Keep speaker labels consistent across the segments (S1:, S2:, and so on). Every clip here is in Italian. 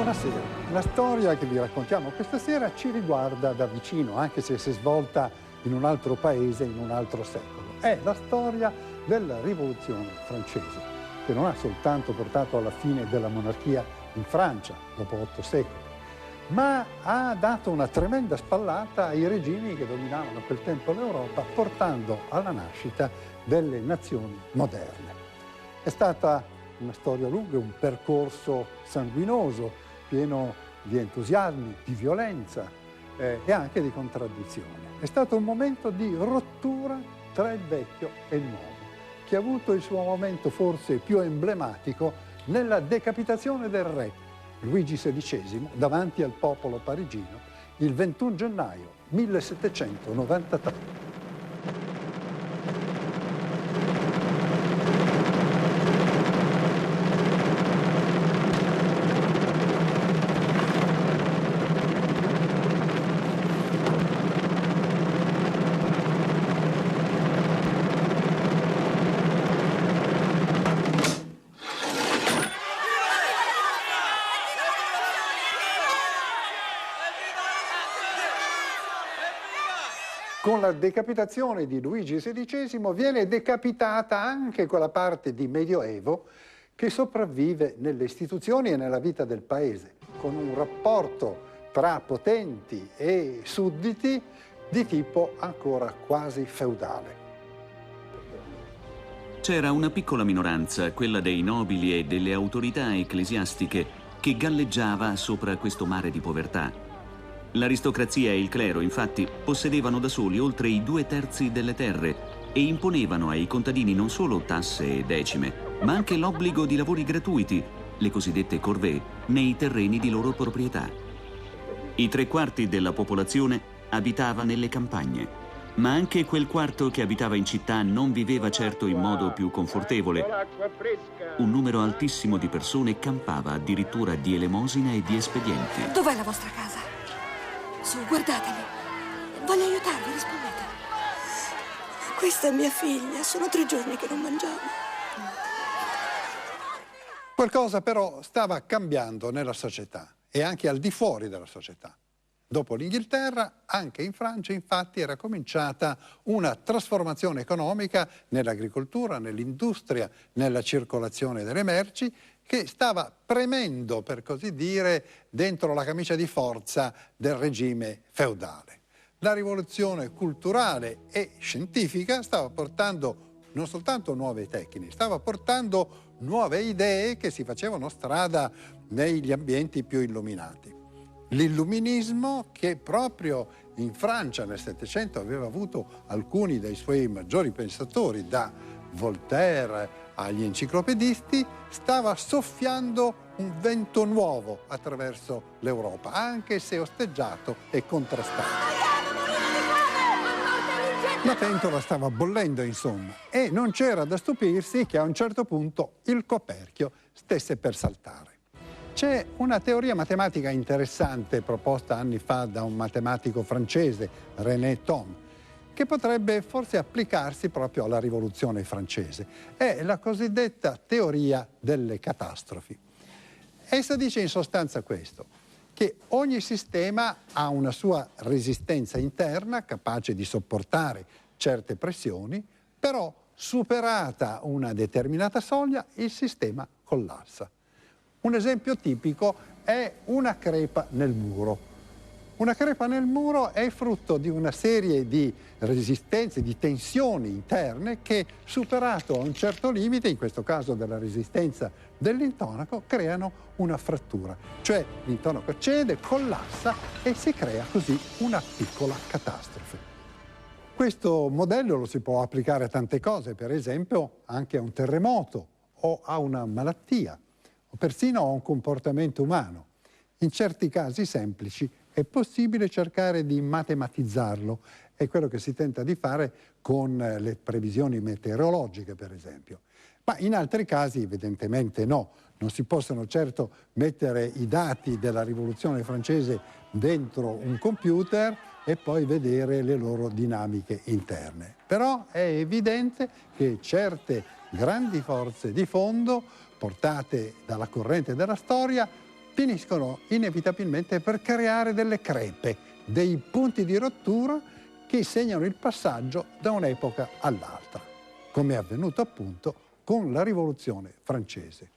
S1: Buonasera. La storia che vi raccontiamo questa sera ci riguarda da vicino, anche se si è svolta in un altro paese, in un altro secolo. È la storia della Rivoluzione francese, che non ha soltanto portato alla fine della monarchia in Francia, dopo 8 secoli, ma ha dato una tremenda spallata ai regimi che dominavano a quel tempo l'Europa, portando alla nascita delle nazioni moderne. È stata una storia lunga, un percorso sanguinoso, pieno di entusiasmi, di violenza e anche di contraddizioni. È stato un momento di rottura tra il vecchio e il nuovo, che ha avuto il suo momento forse più emblematico nella decapitazione del re Luigi XVI davanti al popolo parigino il 21 gennaio 1793. Con la decapitazione di Luigi XVI viene decapitata anche quella parte di Medioevo che sopravvive nelle istituzioni e nella vita del paese, con un rapporto tra potenti e sudditi di tipo ancora quasi feudale.
S2: C'era una piccola minoranza, quella dei nobili e delle autorità ecclesiastiche, che galleggiava sopra questo mare di povertà. L'aristocrazia e il clero, infatti, possedevano da soli oltre i 2/3 delle terre e imponevano ai contadini non solo tasse e decime, ma anche l'obbligo di lavori gratuiti, le cosiddette corvée, nei terreni di loro proprietà. I 3/4 della popolazione abitava nelle campagne, ma anche quel quarto che abitava in città non viveva certo in modo più confortevole. Un numero altissimo di persone campava addirittura di elemosina e di espedienti.
S3: Dov'è la vostra casa? Su, guardateli. Voglio aiutarvi, rispondete. Questa è mia figlia, sono 3 giorni che non mangiamo.
S1: Qualcosa però stava cambiando nella società e anche al di fuori della società. Dopo l'Inghilterra, anche in Francia, infatti, era cominciata una trasformazione economica nell'agricoltura, nell'industria, nella circolazione delle merci, che stava premendo, per così dire, dentro la camicia di forza del regime feudale. La rivoluzione culturale e scientifica stava portando non soltanto nuove tecniche, stava portando nuove idee che si facevano strada negli ambienti più illuminati. L'illuminismo, che proprio in Francia nel Settecento aveva avuto alcuni dei suoi maggiori pensatori, da Voltaire agli enciclopedisti, stava soffiando un vento nuovo attraverso l'Europa, anche se osteggiato e contrastato. La pentola stava bollendo, insomma, e non c'era da stupirsi che a un certo punto il coperchio stesse per saltare. C'è una teoria matematica interessante proposta anni fa da un matematico francese, René Thom, che potrebbe forse applicarsi proprio alla rivoluzione francese. È la cosiddetta teoria delle catastrofi. Essa dice in sostanza questo, che ogni sistema ha una sua resistenza interna capace di sopportare certe pressioni, però superata una determinata soglia il sistema collassa. Un esempio tipico è una crepa nel muro. Una crepa nel muro è frutto di una serie di resistenze, di tensioni interne che, superato a un certo limite, in questo caso della resistenza dell'intonaco, creano una frattura. Cioè l'intonaco cede, collassa e si crea così una piccola catastrofe. Questo modello lo si può applicare a tante cose, per esempio anche a un terremoto o a una malattia, o persino a un comportamento umano. In certi casi semplici è possibile cercare di matematizzarlo, è quello che si tenta di fare con le previsioni meteorologiche, per esempio. Ma in altri casi evidentemente no, non si possono certo mettere i dati della rivoluzione francese dentro un computer e poi vedere le loro dinamiche interne. Però è evidente che certe grandi forze di fondo, portate dalla corrente della storia, finiscono inevitabilmente per creare delle crepe, dei punti di rottura che segnano il passaggio da un'epoca all'altra, come è avvenuto appunto con la Rivoluzione francese.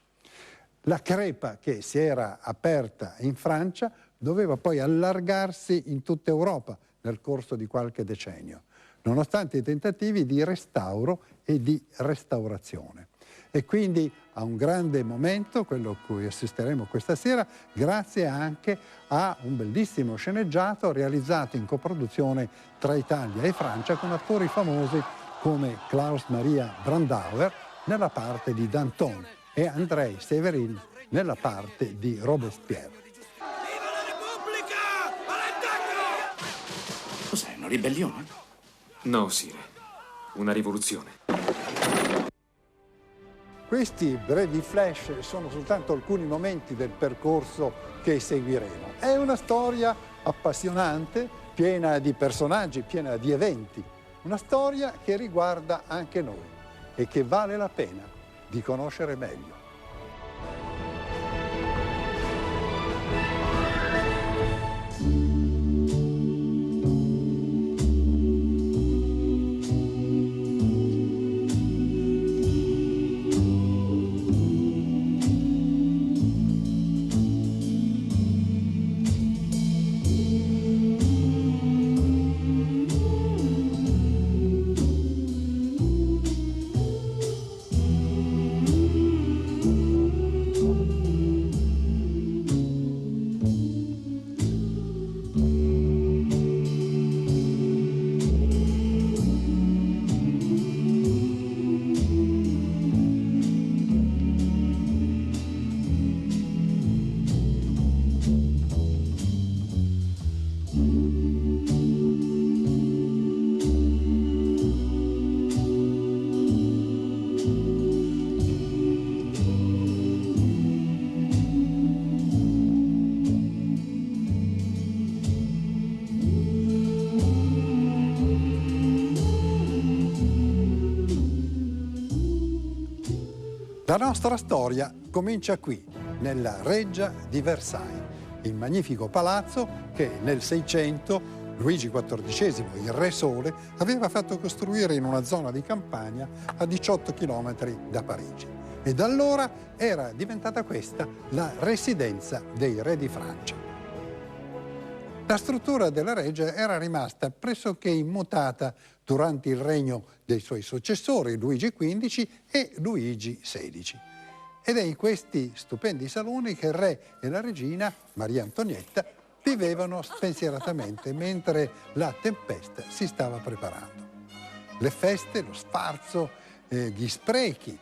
S1: La crepa che si era aperta in Francia doveva poi allargarsi in tutta Europa nel corso di qualche decennio, nonostante i tentativi di restauro e di restaurazione. E quindi a un grande momento, quello a cui assisteremo questa sera, grazie anche a un bellissimo sceneggiato realizzato in coproduzione tra Italia e Francia con attori famosi come Klaus Maria Brandauer nella parte di Danton e Andrei Severin nella parte di Robespierre.
S4: Viva la Repubblica! All'attacco!
S5: Cos'è, una ribellione?
S6: No, Sire. Una rivoluzione.
S1: Questi brevi flash sono soltanto alcuni momenti del percorso che seguiremo. È una storia appassionante, piena di personaggi, piena di eventi. Una storia che riguarda anche noi e che vale la pena di conoscere meglio. La nostra storia comincia qui, nella Reggia di Versailles, il magnifico palazzo che nel 600 Luigi XIV, il Re Sole, aveva fatto costruire in una zona di campagna a 18 km da Parigi. E da allora era diventata questa la residenza dei re di Francia. La struttura della reggia era rimasta pressoché immutata durante il regno dei suoi successori, Luigi XV e Luigi XVI. Ed è in questi stupendi saloni che il re e la regina, Maria Antonietta, vivevano spensieratamente mentre la tempesta si stava preparando. Le feste, lo sfarzo, gli sprechi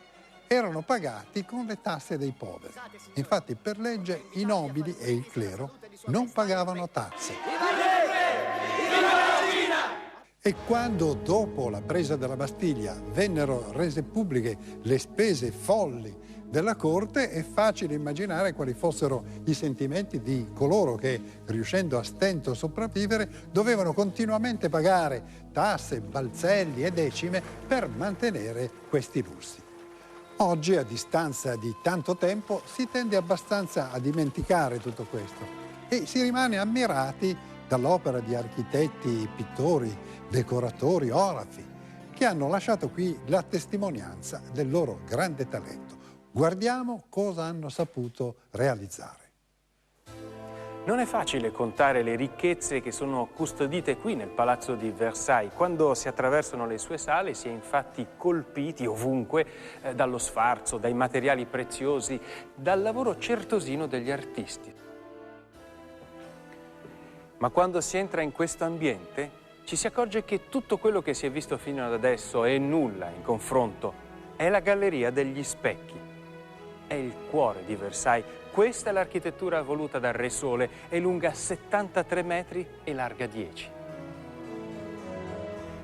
S1: erano pagati con le tasse dei poveri. Infatti per legge i nobili e il clero non pagavano tasse. E quando dopo la presa della Bastiglia vennero rese pubbliche le spese folli della corte, è facile immaginare quali fossero i sentimenti di coloro che, riuscendo a stento a sopravvivere, dovevano continuamente pagare tasse, balzelli e decime per mantenere questi lussi. Oggi, a distanza di tanto tempo, si tende abbastanza a dimenticare tutto questo e si rimane ammirati dall'opera di architetti, pittori, decoratori, orafi, che hanno lasciato qui la testimonianza del loro grande talento. Guardiamo cosa hanno saputo realizzare.
S7: Non è facile contare le ricchezze che sono custodite qui nel Palazzo di Versailles. Quando si attraversano le sue sale si è infatti colpiti ovunque dallo sfarzo, dai materiali preziosi, dal lavoro certosino degli artisti. Ma quando si entra in questo ambiente ci si accorge che tutto quello che si è visto fino ad adesso è nulla in confronto. È la Galleria degli Specchi. È il cuore di Versailles. Questa è l'architettura voluta dal Re Sole. È lunga 73 metri e larga 10.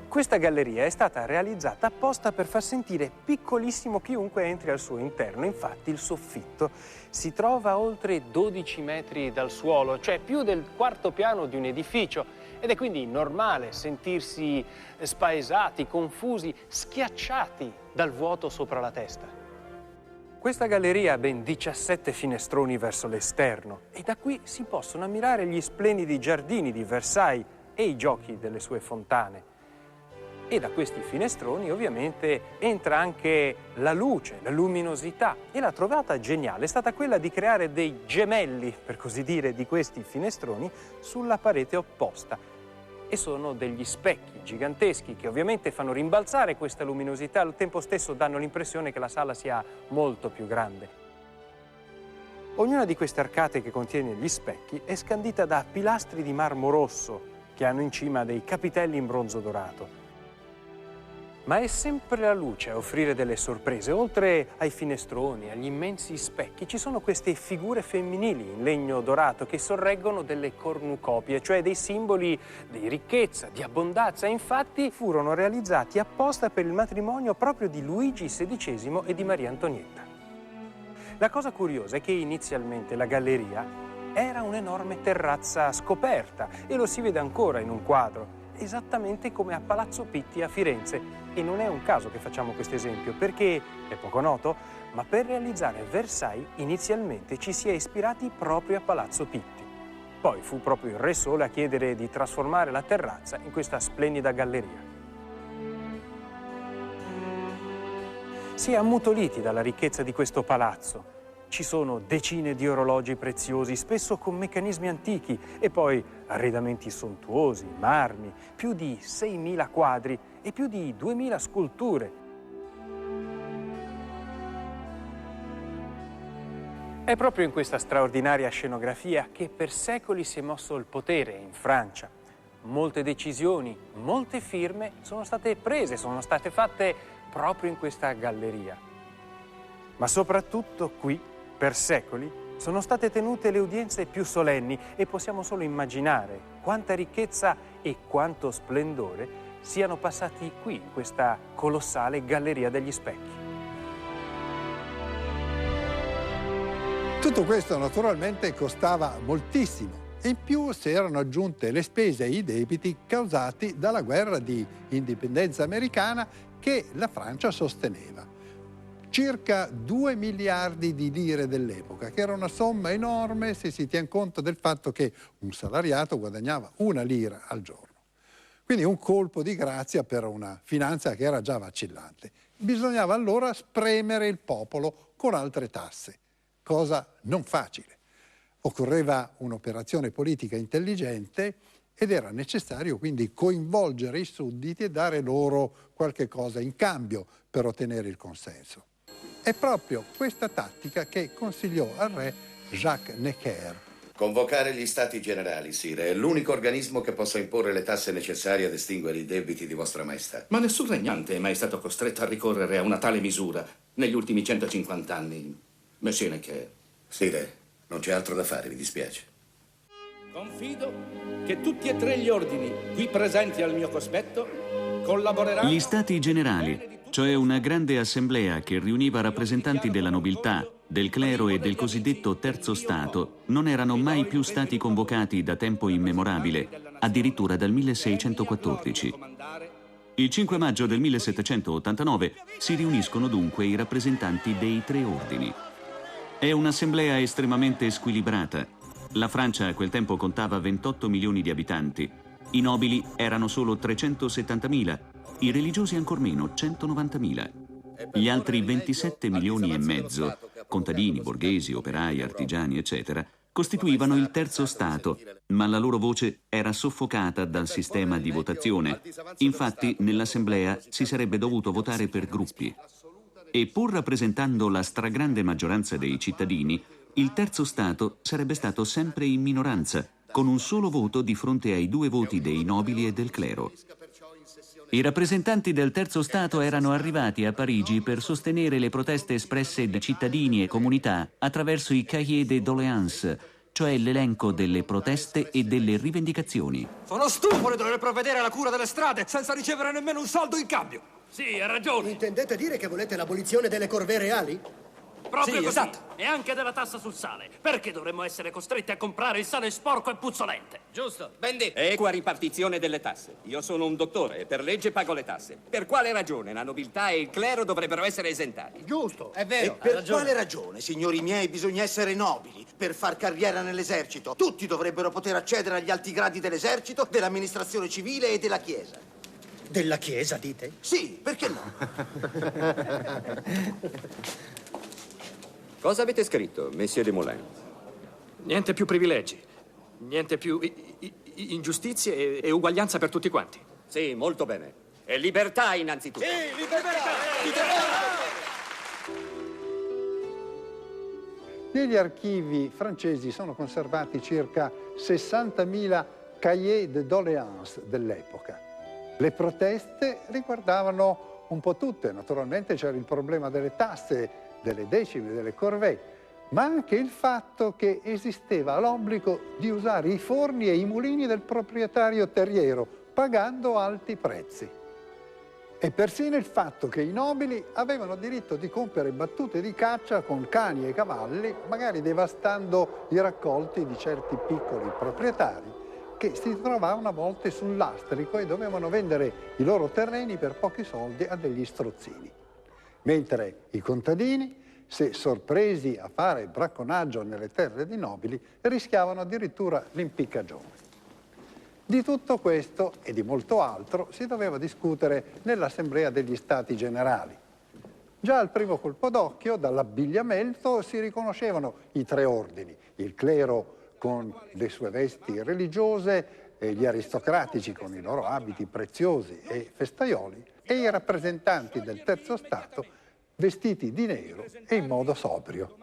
S7: Questa galleria è stata realizzata apposta per far sentire piccolissimo chiunque entri al suo interno. Infatti il soffitto si trova a oltre 12 metri dal suolo, cioè più del quarto piano di un edificio. Ed è quindi normale sentirsi spaesati, confusi, schiacciati dal vuoto sopra la testa. Questa galleria ha ben 17 finestroni verso l'esterno e da qui si possono ammirare gli splendidi giardini di Versailles e i giochi delle sue fontane. E da questi finestroni ovviamente entra anche la luce, la luminosità. E la trovata geniale è stata quella di creare dei gemelli, per così dire, di questi finestroni sulla parete opposta. E sono degli specchi giganteschi che ovviamente fanno rimbalzare questa luminosità, al tempo stesso danno l'impressione che la sala sia molto più grande. Ognuna di queste arcate che contiene gli specchi è scandita da pilastri di marmo rosso che hanno in cima dei capitelli in bronzo dorato. Ma è sempre la luce a offrire delle sorprese. Oltre ai finestroni, agli immensi specchi, ci sono queste figure femminili in legno dorato che sorreggono delle cornucopie, cioè dei simboli di ricchezza, di abbondanza. Infatti furono realizzati apposta per il matrimonio proprio di Luigi XVI e di Maria Antonietta. La cosa curiosa è che inizialmente la galleria era un'enorme terrazza scoperta e lo si vede ancora in un quadro, esattamente come a Palazzo Pitti a Firenze. E non è un caso che facciamo questo esempio, perché è poco noto, ma per realizzare Versailles inizialmente ci si è ispirati proprio a Palazzo Pitti. Poi fu proprio il Re Sole a chiedere di trasformare la terrazza in questa splendida galleria. Si è ammutoliti dalla ricchezza di questo palazzo. Ci sono decine di orologi preziosi, spesso con meccanismi antichi, e poi arredamenti sontuosi, marmi, più di 6.000 quadri e più di 2.000 sculture. È proprio in questa straordinaria scenografia che per secoli si è mosso il potere in Francia. Molte decisioni, molte firme sono state prese, sono state fatte proprio in questa galleria. Ma soprattutto qui, per secoli, sono state tenute le udienze più solenni e possiamo solo immaginare quanta ricchezza e quanto splendore siano passati qui, in questa colossale galleria degli specchi.
S1: Tutto questo naturalmente costava moltissimo e in più si erano aggiunte le spese e i debiti causati dalla guerra di indipendenza americana che la Francia sosteneva. Circa 2 miliardi di lire dell'epoca, che era una somma enorme se si tiene conto del fatto che un salariato guadagnava 1 lira al giorno. Quindi un colpo di grazia per una finanza che era già vacillante. Bisognava allora spremere il popolo con altre tasse, cosa non facile. Occorreva un'operazione politica intelligente ed era necessario quindi coinvolgere i sudditi e dare loro qualche cosa in cambio per ottenere il consenso. È proprio questa tattica che consigliò al re Jacques Necker.
S5: Convocare gli Stati Generali, Sire, è l'unico organismo che possa imporre le tasse necessarie ad estinguere i debiti di Vostra Maestà.
S8: Ma nessun regnante è mai stato costretto a ricorrere a una tale misura negli ultimi 150 anni, Monsieur Necker.
S5: Sire, non c'è altro da fare, mi dispiace.
S9: Confido che tutti e 3 gli ordini qui presenti al mio cospetto collaboreranno...
S2: Gli Stati Generali, cioè una grande assemblea che riuniva rappresentanti della nobiltà, del clero e del cosiddetto terzo Stato, non erano mai più stati convocati da tempo immemorabile, addirittura dal 1614. Il 5 maggio del 1789 si riuniscono dunque i rappresentanti dei 3 ordini. È un'assemblea estremamente squilibrata. La Francia a quel tempo contava 28 milioni di abitanti, i nobili erano solo 370.000, i religiosi ancor meno 190.000. Gli altri 27 milioni e mezzo, contadini, borghesi, operai, artigiani, eccetera, costituivano il terzo Stato, ma la loro voce era soffocata dal sistema di votazione. Infatti, nell'assemblea si sarebbe dovuto votare per gruppi. E pur rappresentando la stragrande maggioranza dei cittadini, il terzo Stato sarebbe stato sempre in minoranza, con un solo voto di fronte ai 2 voti dei nobili e del clero. I rappresentanti del terzo Stato erano arrivati a Parigi per sostenere le proteste espresse da cittadini e comunità attraverso i cahiers de doléances, cioè l'elenco delle proteste e delle rivendicazioni.
S10: Sono stufo di dover provvedere alla cura delle strade senza ricevere nemmeno un soldo in cambio.
S9: Sì, ha ragione.
S11: Intendete dire che volete l'abolizione delle corvée reali? Proprio
S10: Sì,
S11: così.
S10: esatto.
S11: E anche della tassa sul sale. Perché dovremmo essere costretti a comprare il sale sporco e puzzolente?
S10: Giusto, ben detto.
S12: Equa ripartizione delle tasse. Io sono un dottore e per legge pago le tasse. Per quale ragione la nobiltà e il clero dovrebbero essere esentati?
S10: Giusto. È
S13: E
S10: vero,
S13: per quale ragione, signori miei, bisogna essere nobili per far carriera nell'esercito? Tutti dovrebbero poter accedere agli alti gradi dell'esercito, dell'amministrazione civile e della Chiesa.
S10: Della Chiesa, dite?
S13: Sì, perché no?
S12: Cosa avete scritto, Monsieur Desmoulins?
S6: Niente più privilegi, niente più ingiustizie e uguaglianza per tutti quanti.
S12: Sì, molto bene. E libertà innanzitutto.
S10: Sì, libertà!
S1: Negli archivi francesi sono conservati circa 60.000 cahiers de doléances dell'epoca. Le proteste riguardavano un po' tutte. Naturalmente c'era il problema delle tasse, delle decime, delle corvée, ma anche il fatto che esisteva l'obbligo di usare i forni e i mulini del proprietario terriero, pagando alti prezzi. E persino il fatto che i nobili avevano diritto di compiere battute di caccia con cani e cavalli, magari devastando i raccolti di certi piccoli proprietari che si trovavano a volte sul lastrico e dovevano vendere i loro terreni per pochi soldi a degli strozzini. Mentre i contadini, se sorpresi a fare bracconaggio nelle terre dei nobili, rischiavano addirittura l'impiccagione. Di tutto questo e di molto altro si doveva discutere nell'Assemblea degli Stati Generali. Già al primo colpo d'occhio, dall'abbigliamento, si riconoscevano i tre ordini: il clero con le sue vesti religiose, e gli aristocratici con i loro abiti preziosi e festaioli, e i rappresentanti del terzo Stato vestiti di nero e in modo sobrio.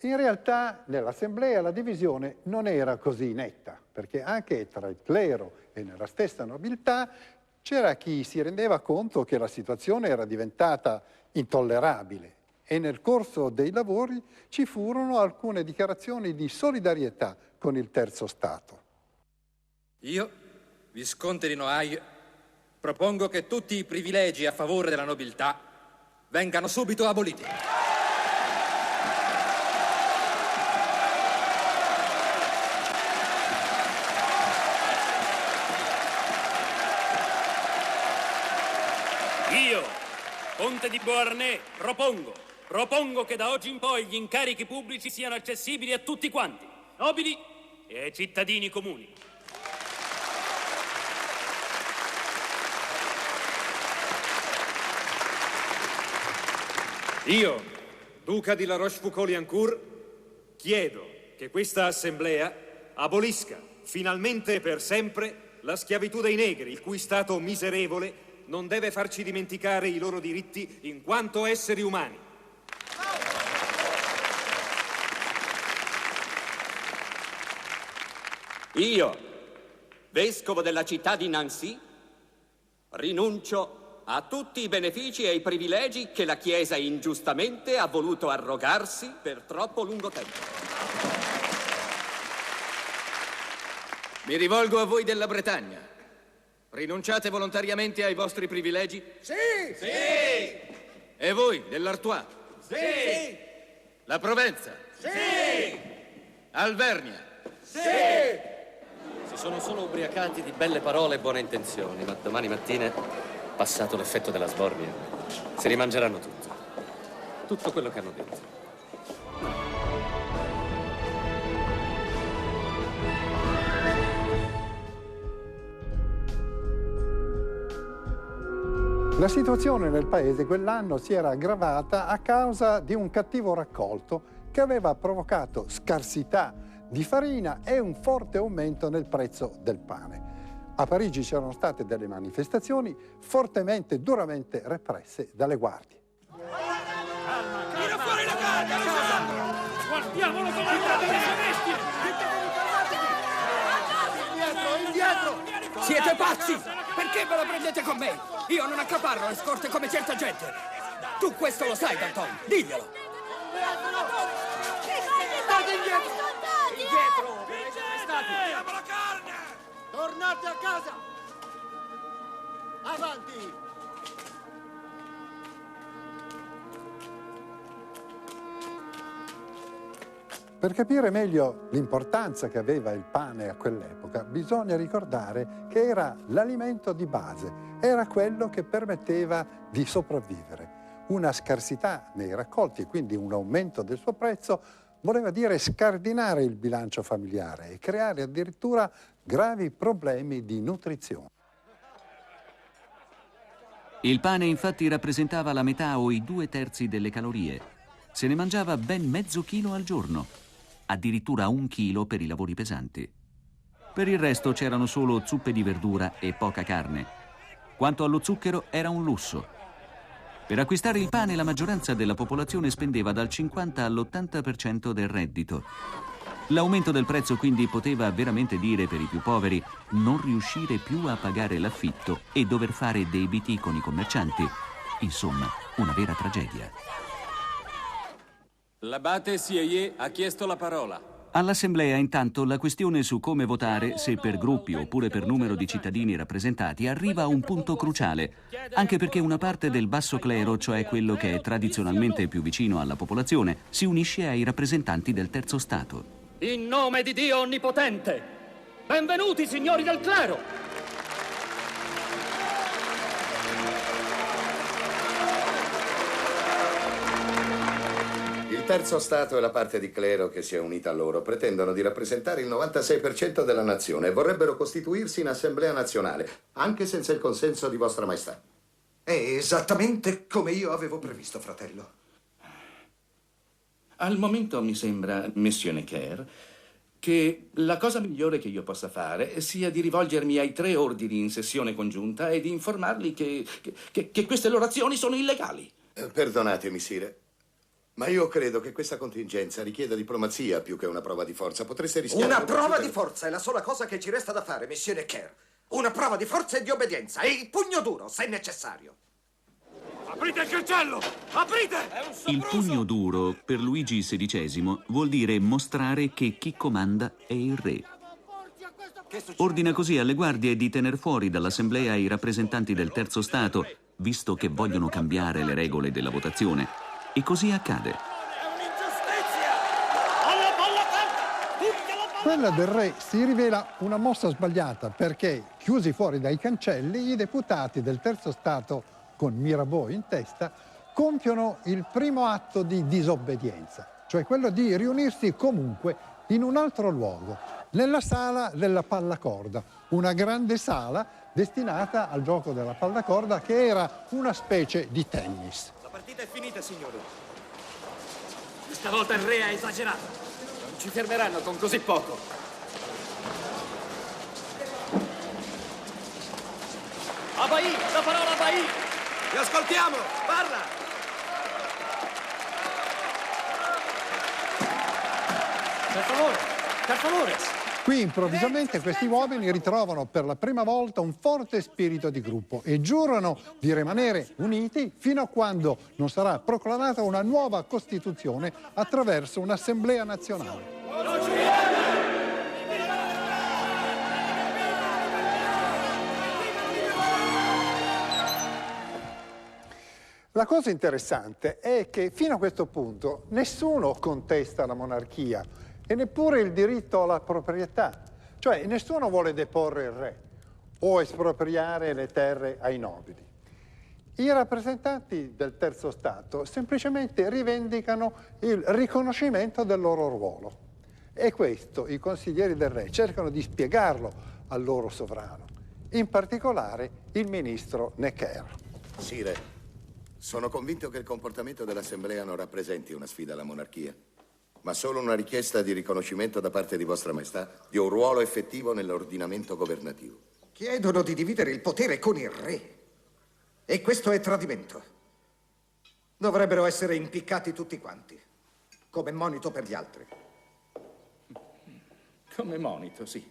S1: In realtà nell'Assemblea la divisione non era così netta, perché anche tra il clero e nella stessa nobiltà c'era chi si rendeva conto che la situazione era diventata intollerabile e nel corso dei lavori ci furono alcune dichiarazioni di solidarietà con il terzo Stato.
S10: Io, visconte di Noailles, propongo che tutti i privilegi a favore della nobiltà vengano subito aboliti.
S11: Io, conte di Beauharnais, propongo che da oggi in poi gli incarichi pubblici siano accessibili a tutti quanti, nobili e ai cittadini comuni.
S6: Io, duca di La Rochefoucauld-Liancourt, chiedo che questa assemblea abolisca finalmente e per sempre la schiavitù dei negri, il cui stato miserevole non deve farci dimenticare i loro diritti in quanto esseri umani.
S12: Io, vescovo della città di Nancy, rinuncio a tutti i benefici e i privilegi che la Chiesa ingiustamente ha voluto arrogarsi per troppo lungo tempo.
S10: Mi rivolgo a voi della Bretagna. Rinunciate volontariamente ai vostri privilegi?
S4: Sì!
S10: Sì! E voi, dell'Artois?
S4: Sì!
S10: La Provenza?
S4: Sì!
S10: Alvernia?
S4: Sì!
S14: Si sono solo ubriacati di belle parole e buone intenzioni, ma domani mattina, passato l'effetto della sbornia, si rimangeranno tutto quello che hanno detto.
S1: La situazione nel paese quell'anno si era aggravata a causa di un cattivo raccolto che aveva provocato scarsità di farina e un forte aumento nel prezzo del pane. A Parigi c'erano state delle manifestazioni fortemente, duramente represse dalle guardie.
S4: Tira fuori la carta!
S11: Guardiamolo come andate le bestie!
S4: Indietro!
S10: Siete pazzi! Perché ve la prendete con me? Io non accaparro le scorte come certa gente. Tu questo lo sai, Danton. Diglielo.
S4: State indietro! Indietro! Dove siete stati? Diamo la carne! Tornate a casa! Avanti!
S1: Per capire meglio l'importanza che aveva il pane a quell'epoca, bisogna ricordare che era l'alimento di base, era quello che permetteva di sopravvivere. Una scarsità nei raccolti e quindi un aumento del suo prezzo voleva dire scardinare il bilancio familiare e creare addirittura gravi problemi di nutrizione.
S2: Il pane infatti rappresentava la metà o i 2/3 delle calorie. Se ne mangiava ben mezzo chilo al giorno, addirittura 1 chilo per i lavori pesanti. Per il resto c'erano solo zuppe di verdura e poca carne. Quanto allo zucchero era un lusso. Per acquistare il pane la maggioranza della popolazione spendeva dal 50 all'80% del reddito. L'aumento del prezzo quindi poteva veramente dire per i più poveri non riuscire più a pagare l'affitto e dover fare debiti con i commercianti. Insomma, una vera tragedia.
S11: L'abate Sieyé ha chiesto la parola.
S2: All'Assemblea, intanto, la questione su come votare, se per gruppi oppure per numero di cittadini rappresentati, arriva a un punto cruciale, anche perché una parte del basso clero, cioè quello che è tradizionalmente più vicino alla popolazione, si unisce ai rappresentanti del terzo Stato.
S11: In nome di Dio Onnipotente, benvenuti signori del clero!
S5: Il terzo Stato e la parte di clero che si è unita a loro pretendono di rappresentare il 96% della nazione e vorrebbero costituirsi in Assemblea nazionale, anche senza il consenso di Vostra Maestà.
S13: È esattamente come io avevo previsto, fratello.
S8: Al momento mi sembra, Monsieur Necker, che la cosa migliore che io possa fare sia di rivolgermi ai 3 ordini in sessione congiunta e di informarli che queste loro azioni sono illegali.
S5: Perdonatemi, Sire, ma io credo che questa contingenza richieda diplomazia più che una prova di forza. Potreste rischiare...
S13: Una prova di forza è la sola cosa che ci resta da fare, Monsieur Necker. Una prova di forza e di obbedienza e il pugno duro, se necessario.
S4: Aprite il cancello! Aprite!
S2: Il pugno duro, per Luigi XVI, vuol dire mostrare che chi comanda è il re. Ordina così alle guardie di tener fuori dall'Assemblea i rappresentanti del terzo Stato, visto che vogliono cambiare le regole della votazione. E così accade.
S1: Quella del re si rivela una mossa sbagliata perché, chiusi fuori dai cancelli, i deputati del terzo Stato, con Mirabeau in testa, compiono il primo atto di disobbedienza, cioè quello di riunirsi comunque in un altro luogo, nella sala della pallacorda, una grande sala destinata al gioco della pallacorda che era una specie di tennis.
S4: La partita è finita, signori. Questa volta il re ha esagerato.
S11: Non ci fermeranno con così poco.
S4: Abai, la parola Abai! Ti ascoltiamo, parla!
S11: Per favore!
S1: Qui improvvisamente questi uomini ritrovano per la prima volta un forte spirito di gruppo e giurano di rimanere uniti fino a quando non sarà proclamata una nuova Costituzione attraverso un'Assemblea nazionale. La cosa interessante è che fino a questo punto nessuno contesta la monarchia e neppure il diritto alla proprietà. Cioè nessuno vuole deporre il re o espropriare le terre ai nobili. I rappresentanti del terzo Stato semplicemente rivendicano il riconoscimento del loro ruolo. E questo i consiglieri del re cercano di spiegarlo al loro sovrano, in particolare il ministro Necker.
S5: Sire, sono convinto che il comportamento dell'Assemblea non rappresenti una sfida alla monarchia, ma solo una richiesta di riconoscimento da parte di Vostra Maestà di un ruolo effettivo nell'ordinamento governativo.
S13: Chiedono di dividere il potere con il re. E questo è tradimento. Dovrebbero essere impiccati tutti quanti, come monito per gli altri.
S8: Come monito, sì.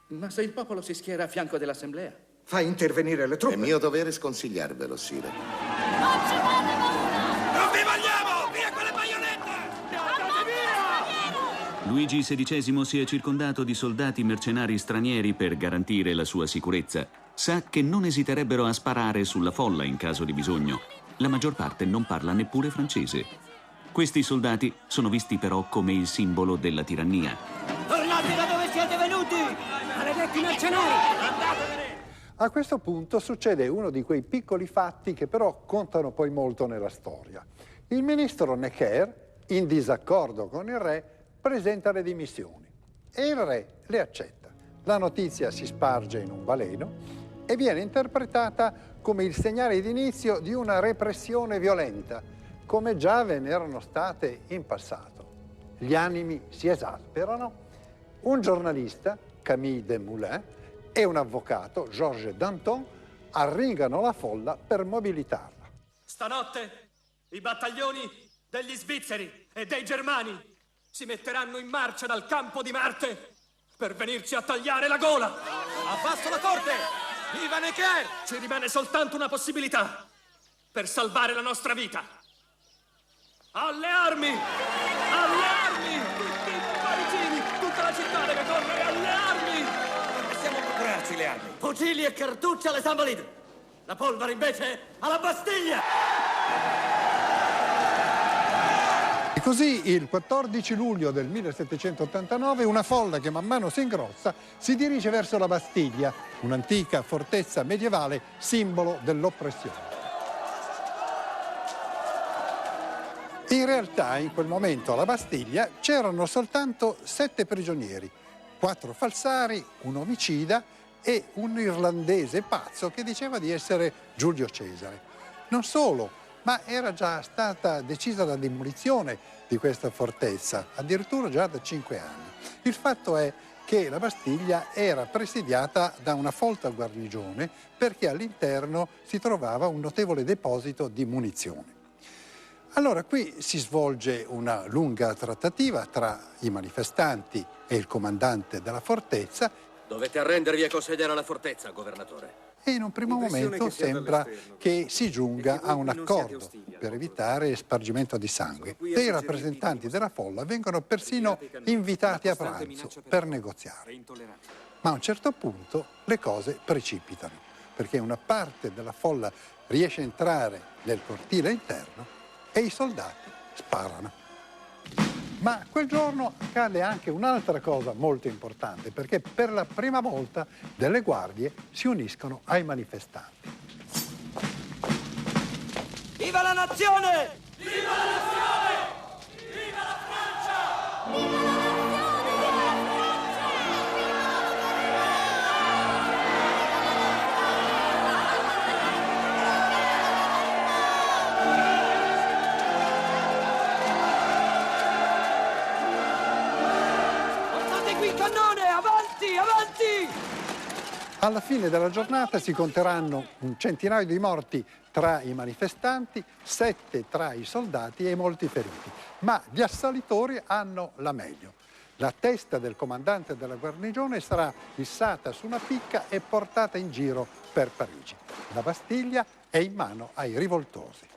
S8: Ma se il popolo si schiera a fianco dell'Assemblea?
S13: Fa intervenire le truppe.
S5: È mio dovere sconsigliarvelo, Sire.
S4: Non vi vogliamo! Via con le baionette! Andate via!
S2: Luigi XVI si è circondato di soldati mercenari stranieri per garantire la sua sicurezza. Sa che non esiterebbero a sparare sulla folla in caso di bisogno. La maggior parte non parla neppure francese. Questi soldati sono visti però come il simbolo della tirannia.
S4: Tornate da dove siete venuti! Maledetti mercenari! Andatevene!
S1: A questo punto succede uno di quei piccoli fatti che però contano poi molto nella storia. Il ministro Necker, in disaccordo con il re, presenta le dimissioni e il re le accetta. La notizia si sparge in un baleno e viene interpretata come il segnale d'inizio di una repressione violenta, come già ve n'erano state in passato. Gli animi si esasperano. Un giornalista, Camille Desmoulins, e un avvocato, Georges Danton, arringano la folla per mobilitarla.
S11: Stanotte i battaglioni degli svizzeri e dei germani si metteranno in marcia dal campo di Marte per venirci a tagliare la gola. Abbasso la corte! Viva Necker! Ci rimane soltanto una possibilità per salvare la nostra vita. Alle armi! Alle armi! Tutti i parigini, tutta la città deve correre alle armi! Possiamo procurarci le armi. Fucili e cartucce alle Invalides. La polvere invece alla Bastiglia!
S1: E così il 14 luglio del 1789 una folla che man mano si ingrossa si dirige verso la Bastiglia, un'antica fortezza medievale simbolo dell'oppressione. In realtà in quel momento alla Bastiglia c'erano soltanto 7 prigionieri, 4 falsari, un omicida e un irlandese pazzo che diceva di essere Giulio Cesare. Non solo, ma era già stata decisa la demolizione di questa fortezza, addirittura già da 5 anni. Il fatto è che la Bastiglia era presidiata da una folta guarnigione perché all'interno si trovava un notevole deposito di munizioni. Allora qui si svolge una lunga trattativa tra i manifestanti e il comandante della fortezza.
S14: Dovete arrendervi e consegnare la fortezza, governatore.
S1: E in un primo momento sembra che si giunga a un accordo per evitare spargimento di sangue. E i rappresentanti della folla vengono persino invitati a pranzo per negoziare. Ma a un certo punto le cose precipitano, perché una parte della folla riesce a entrare nel cortile interno e i soldati sparano. Ma quel giorno accade anche un'altra cosa molto importante, perché per la prima volta delle guardie si uniscono ai manifestanti.
S4: Viva la nazione! Viva la nazione! Viva la Francia! Viva la nazione! Cannone, avanti, avanti!
S1: Alla fine della giornata si conteranno un centinaio di morti tra i manifestanti, 7 tra i soldati e molti feriti. Ma gli assalitori hanno la meglio. La testa del comandante della guarnigione sarà issata su una picca e portata in giro per Parigi. La Bastiglia è in mano ai rivoltosi.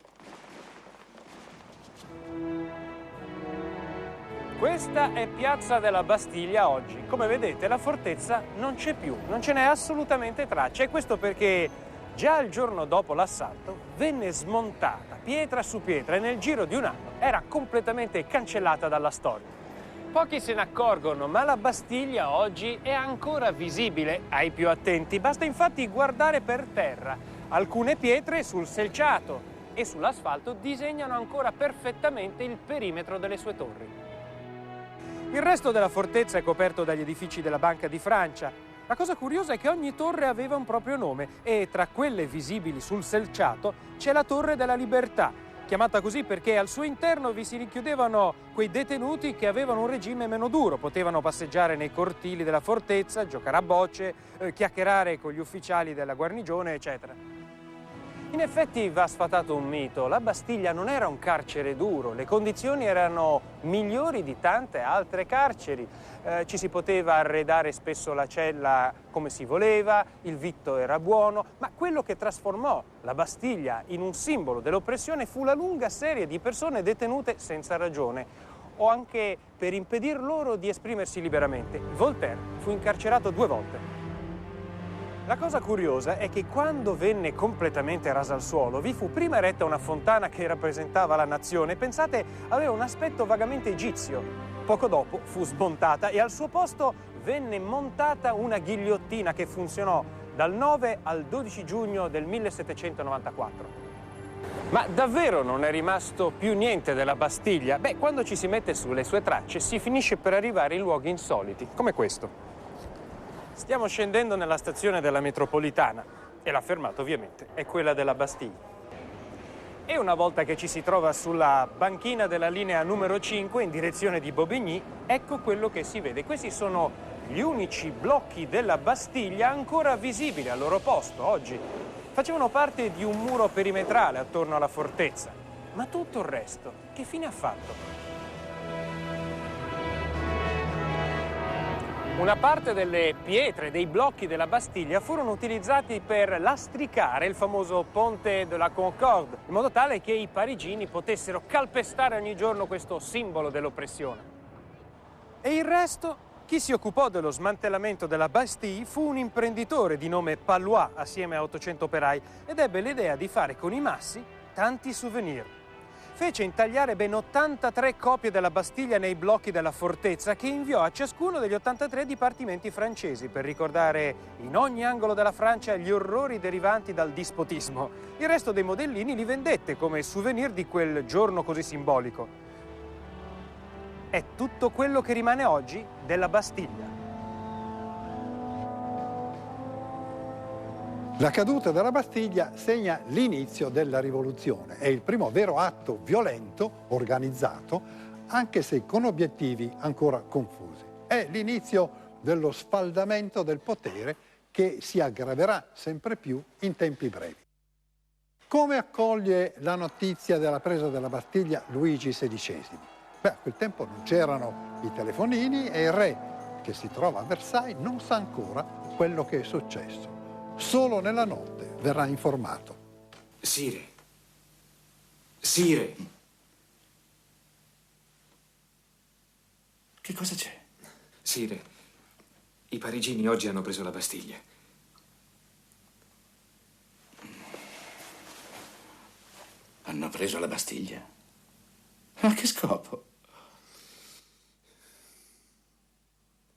S7: Questa è Piazza della Bastiglia oggi. Come vedete la fortezza non c'è più, non ce n'è assolutamente traccia e questo perché già il giorno dopo l'assalto venne smontata pietra su pietra e nel giro di un anno era completamente cancellata dalla storia. Pochi se ne accorgono, ma la Bastiglia oggi è ancora visibile ai più attenti. Basta infatti guardare per terra. Alcune pietre sul selciato e sull'asfalto disegnano ancora perfettamente il perimetro delle sue torri. Il resto della fortezza è coperto dagli edifici della Banca di Francia. La cosa curiosa è che ogni torre aveva un proprio nome e tra quelle visibili sul selciato c'è la Torre della Libertà, chiamata così perché al suo interno vi si rinchiudevano quei detenuti che avevano un regime meno duro, potevano passeggiare nei cortili della fortezza, giocare a bocce, chiacchierare con gli ufficiali della guarnigione, eccetera. In effetti va sfatato un mito, la Bastiglia non era un carcere duro, le condizioni erano migliori di tante altre carceri, ci si poteva arredare spesso la cella come si voleva, il vitto era buono, ma quello che trasformò la Bastiglia in un simbolo dell'oppressione fu la lunga serie di persone detenute senza ragione o anche per impedir loro di esprimersi liberamente. Voltaire fu incarcerato 2 volte. La cosa curiosa è che quando venne completamente rasa al suolo, vi fu prima eretta una fontana che rappresentava la nazione. Pensate, aveva un aspetto vagamente egizio. Poco dopo fu smontata e al suo posto venne montata una ghigliottina che funzionò dal 9 al 12 giugno del 1794. Ma davvero non è rimasto più niente della Bastiglia? Beh, quando ci si mette sulle sue tracce si finisce per arrivare in luoghi insoliti, come questo. Stiamo scendendo nella stazione della metropolitana e la fermata ovviamente è quella della Bastiglia. E una volta che ci si trova sulla banchina della linea numero 5 in direzione di Bobigny, ecco quello che si vede. Questi sono gli unici blocchi della Bastiglia ancora visibili al loro posto oggi. Facevano parte di un muro perimetrale attorno alla fortezza. Ma tutto il resto, che fine ha fatto? Una parte delle pietre, dei blocchi della Bastiglia furono utilizzati per lastricare il famoso Ponte de la Concorde, in modo tale che i parigini potessero calpestare ogni giorno questo simbolo dell'oppressione. E il resto? Chi si occupò dello smantellamento della Bastille fu un imprenditore di nome Pallois assieme a 800 operai ed ebbe l'idea di fare con i massi tanti souvenir. Fece intagliare ben 83 copie della Bastiglia nei blocchi della fortezza che inviò a ciascuno degli 83 dipartimenti francesi per ricordare in ogni angolo della Francia gli orrori derivanti dal dispotismo. Il resto dei modellini li vendette come souvenir di quel giorno così simbolico. È tutto quello che rimane oggi della Bastiglia.
S1: La caduta della Bastiglia segna l'inizio della rivoluzione. È il primo vero atto violento, organizzato, anche se con obiettivi ancora confusi. È l'inizio dello sfaldamento del potere che si aggraverà sempre più in tempi brevi. Come accoglie la notizia della presa della Bastiglia Luigi XVI? Beh, a quel tempo non c'erano i telefonini e il re, che si trova a Versailles, non sa ancora quello che è successo. Solo nella notte verrà informato.
S15: Sire. Sire.
S8: Che cosa c'è?
S15: Sire, i parigini oggi hanno preso la Bastiglia.
S8: Hanno preso la Bastiglia? A che scopo?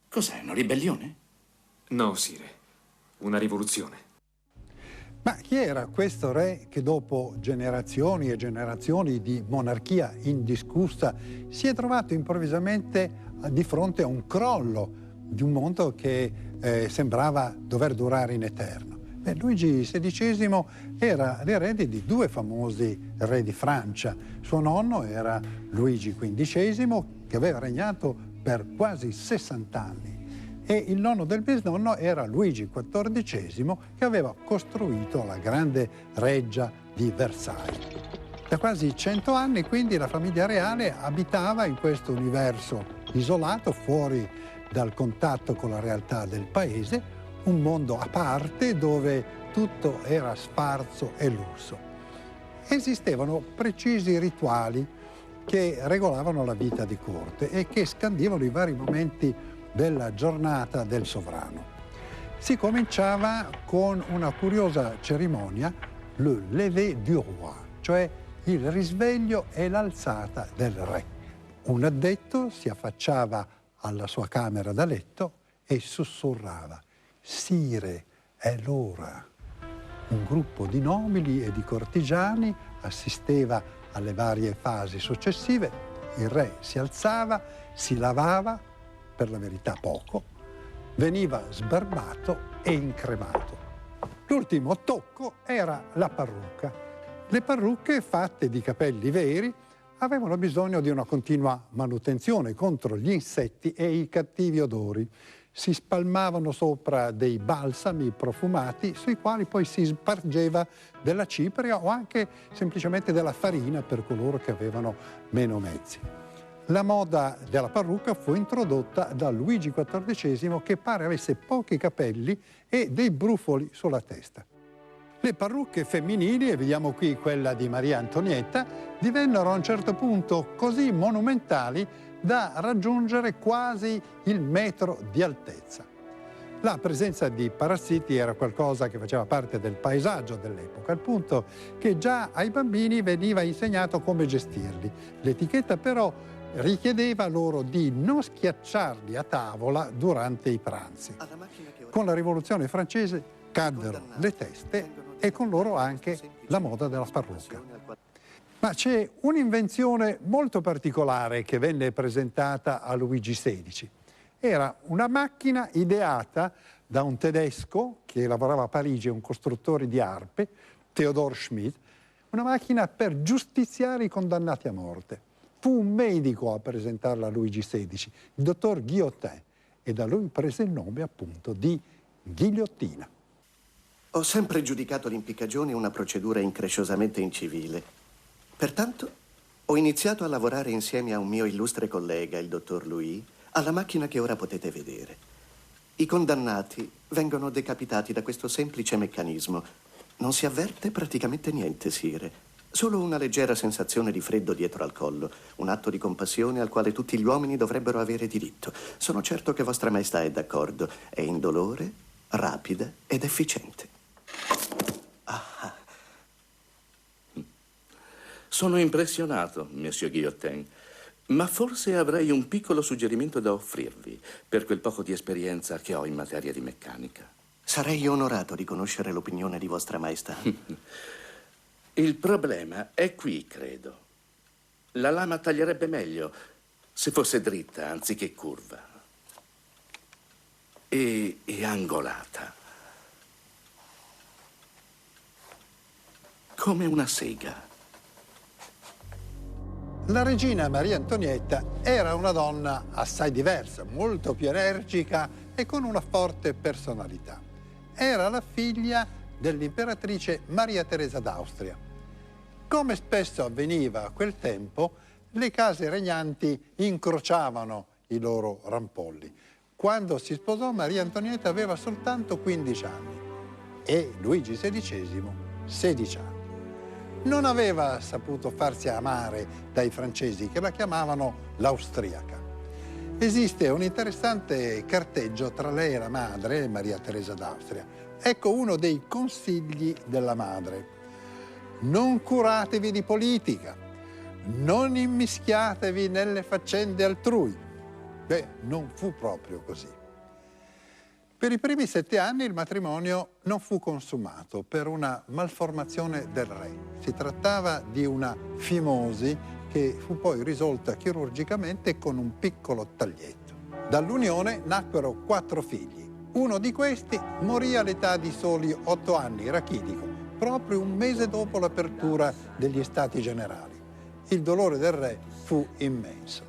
S8: Cos'è, una ribellione?
S15: No, Sire. Una rivoluzione.
S1: Ma chi era questo re che dopo generazioni e generazioni di monarchia indiscussa si è trovato improvvisamente di fronte a un crollo di un mondo che sembrava dover durare in eterno? Beh, Luigi XVI era l'erede di due famosi re di Francia. Suo nonno era Luigi XV, che aveva regnato per quasi 60 anni. E il nonno del bisnonno era Luigi XIV, che aveva costruito la grande reggia di Versailles. Da quasi 100 anni, quindi, la famiglia reale abitava in questo universo isolato, fuori dal contatto con la realtà del paese, un mondo a parte dove tutto era sfarzo e lusso. Esistevano precisi rituali che regolavano la vita di corte e che scandivano i vari momenti della giornata del sovrano. Si cominciava con una curiosa cerimonia, le lever du roi, cioè il risveglio e l'alzata del re. Un addetto si affacciava alla sua camera da letto e sussurrava: «Sire, è l'ora». Un gruppo di nobili e di cortigiani assisteva alle varie fasi successive, il re si alzava, si lavava, per la verità poco, veniva sbarbato e incremato. L'ultimo tocco era la parrucca. Le parrucche fatte di capelli veri avevano bisogno di una continua manutenzione contro gli insetti e i cattivi odori. Si spalmavano sopra dei balsami profumati sui quali poi si spargeva della cipria o anche semplicemente della farina per coloro che avevano meno mezzi. La moda della parrucca fu introdotta da Luigi XIV, che pare avesse pochi capelli e dei brufoli sulla testa. Le parrucche femminili, e vediamo qui quella di Maria Antonietta, divennero a un certo punto così monumentali da raggiungere quasi il metro di altezza. La presenza di parassiti era qualcosa che faceva parte del paesaggio dell'epoca, al punto che già ai bambini veniva insegnato come gestirli. L'etichetta però richiedeva loro di non schiacciarli a tavola durante i pranzi. Con la rivoluzione francese caddero le teste e con loro anche la moda della farlocca. Ma c'è un'invenzione molto particolare che venne presentata a Luigi XVI. Era una macchina ideata da un tedesco che lavorava a Parigi, un costruttore di arpe, Theodor Schmidt, una macchina per giustiziare i condannati a morte. Fu un medico a presentarla a Luigi XVI, il dottor Guillotin, e da lui prese il nome appunto di ghigliottina.
S16: Ho sempre giudicato l'impiccagione una procedura incresciosamente incivile. Pertanto ho iniziato a lavorare insieme a un mio illustre collega, il dottor Louis, alla macchina che ora potete vedere. I condannati vengono decapitati da questo semplice meccanismo. Non si avverte praticamente niente, sire. Solo una leggera sensazione di freddo dietro al collo, un atto di compassione al quale tutti gli uomini dovrebbero avere diritto. Sono certo che Vostra Maestà è d'accordo. È indolore, rapida ed efficiente.
S8: Ah. Sono impressionato, Monsieur Guillotin. Ma forse avrei un piccolo suggerimento da offrirvi per quel poco di esperienza che ho in materia di meccanica.
S16: Sarei onorato di conoscere l'opinione di Vostra Maestà.
S8: Il problema è qui, credo. La lama taglierebbe meglio se fosse dritta anziché curva. E angolata. Come una sega.
S1: La regina Maria Antonietta era una donna assai diversa, molto più energica e con una forte personalità. Era la figlia dell'imperatrice Maria Teresa d'Austria. Come spesso avveniva a quel tempo, le case regnanti incrociavano i loro rampolli. Quando si sposò, Maria Antonietta aveva soltanto 15 anni e Luigi XVI 16 anni. Non aveva saputo farsi amare dai francesi, che la chiamavano l'austriaca. Esiste un interessante carteggio tra lei e la madre, Maria Teresa d'Austria. Ecco uno dei consigli della madre. Non curatevi di politica, non immischiatevi nelle faccende altrui. Beh, non fu proprio così. Per i primi 7 anni il matrimonio non fu consumato per una malformazione del re. Si trattava di una fimosi che fu poi risolta chirurgicamente con un piccolo taglietto. Dall'unione nacquero 4 figli. Uno di questi morì all'età di soli 8 anni, rachitico, proprio un mese dopo l'apertura degli Stati Generali. Il dolore del re fu immenso.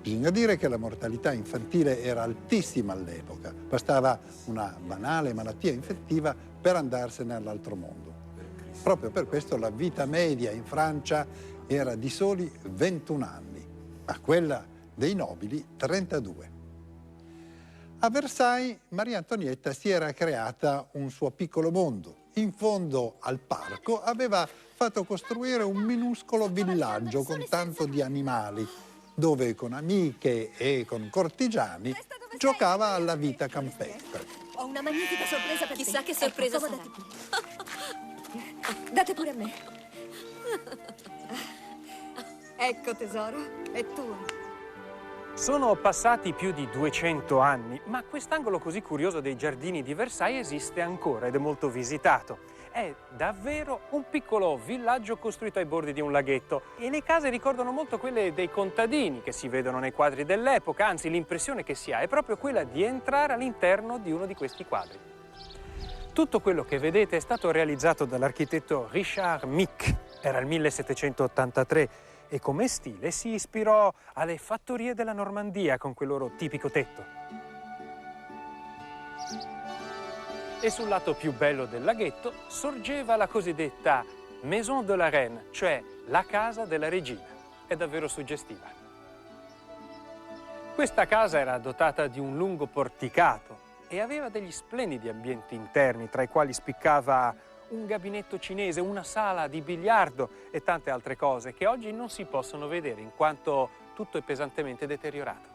S1: Bisogna dire che la mortalità infantile era altissima all'epoca, bastava una banale malattia infettiva per andarsene all'altro mondo. Proprio per questo la vita media in Francia era di soli 21 anni, ma quella dei nobili 32. A Versailles Maria Antonietta si era creata un suo piccolo mondo. In fondo al parco aveva fatto costruire un minuscolo villaggio con tanto di animali, dove con amiche e con cortigiani giocava alla vita campestre.
S3: Ho una magnifica sorpresa per te.
S17: Chissà che sorpresa sarà.
S3: Date pure a me. Ecco tesoro, è tuo.
S7: Sono passati più di 200 anni, ma quest'angolo così curioso dei giardini di Versailles esiste ancora ed è molto visitato. È davvero un piccolo villaggio costruito ai bordi di un laghetto e le case ricordano molto quelle dei contadini che si vedono nei quadri dell'epoca, anzi l'impressione che si ha è proprio quella di entrare all'interno di uno di questi quadri. Tutto quello che vedete è stato realizzato dall'architetto Richard Mick, era il 1783 e come stile si ispirò alle fattorie della Normandia con quel loro tipico tetto. E sul lato più bello del laghetto sorgeva la cosiddetta Maison de la Reine, cioè la casa della regina. È davvero suggestiva. Questa casa era dotata di un lungo porticato e aveva degli splendidi ambienti interni, tra i quali spiccava un gabinetto cinese, una sala di biliardo e tante altre cose che oggi non si possono vedere in quanto tutto è pesantemente deteriorato.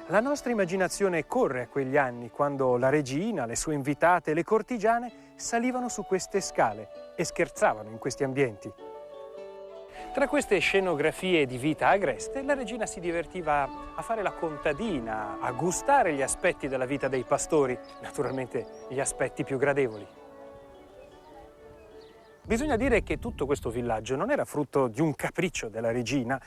S7: La nostra immaginazione corre a quegli anni, quando la regina, le sue invitate e le cortigiane salivano su queste scale e scherzavano in questi ambienti. Tra queste scenografie di vita agreste, la regina si divertiva a fare la contadina, a gustare gli aspetti della vita dei pastori, naturalmente gli aspetti più gradevoli. Bisogna dire che tutto questo villaggio non era frutto di un capriccio della regina,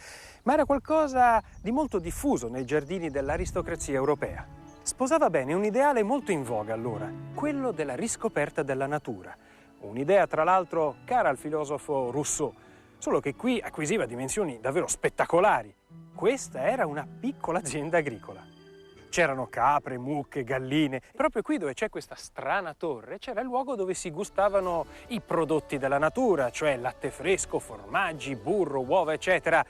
S7: ma era qualcosa di molto diffuso nei giardini dell'aristocrazia europea. Sposava bene un ideale molto in voga allora, quello della riscoperta della natura. Un'idea, tra l'altro, cara al filosofo Rousseau, solo che qui acquisiva dimensioni davvero spettacolari. Questa era una piccola azienda agricola. C'erano capre, mucche, galline. Proprio qui dove c'è questa strana torre c'era il luogo dove si gustavano i prodotti della natura, cioè latte fresco, formaggi, burro, uova, eccetera.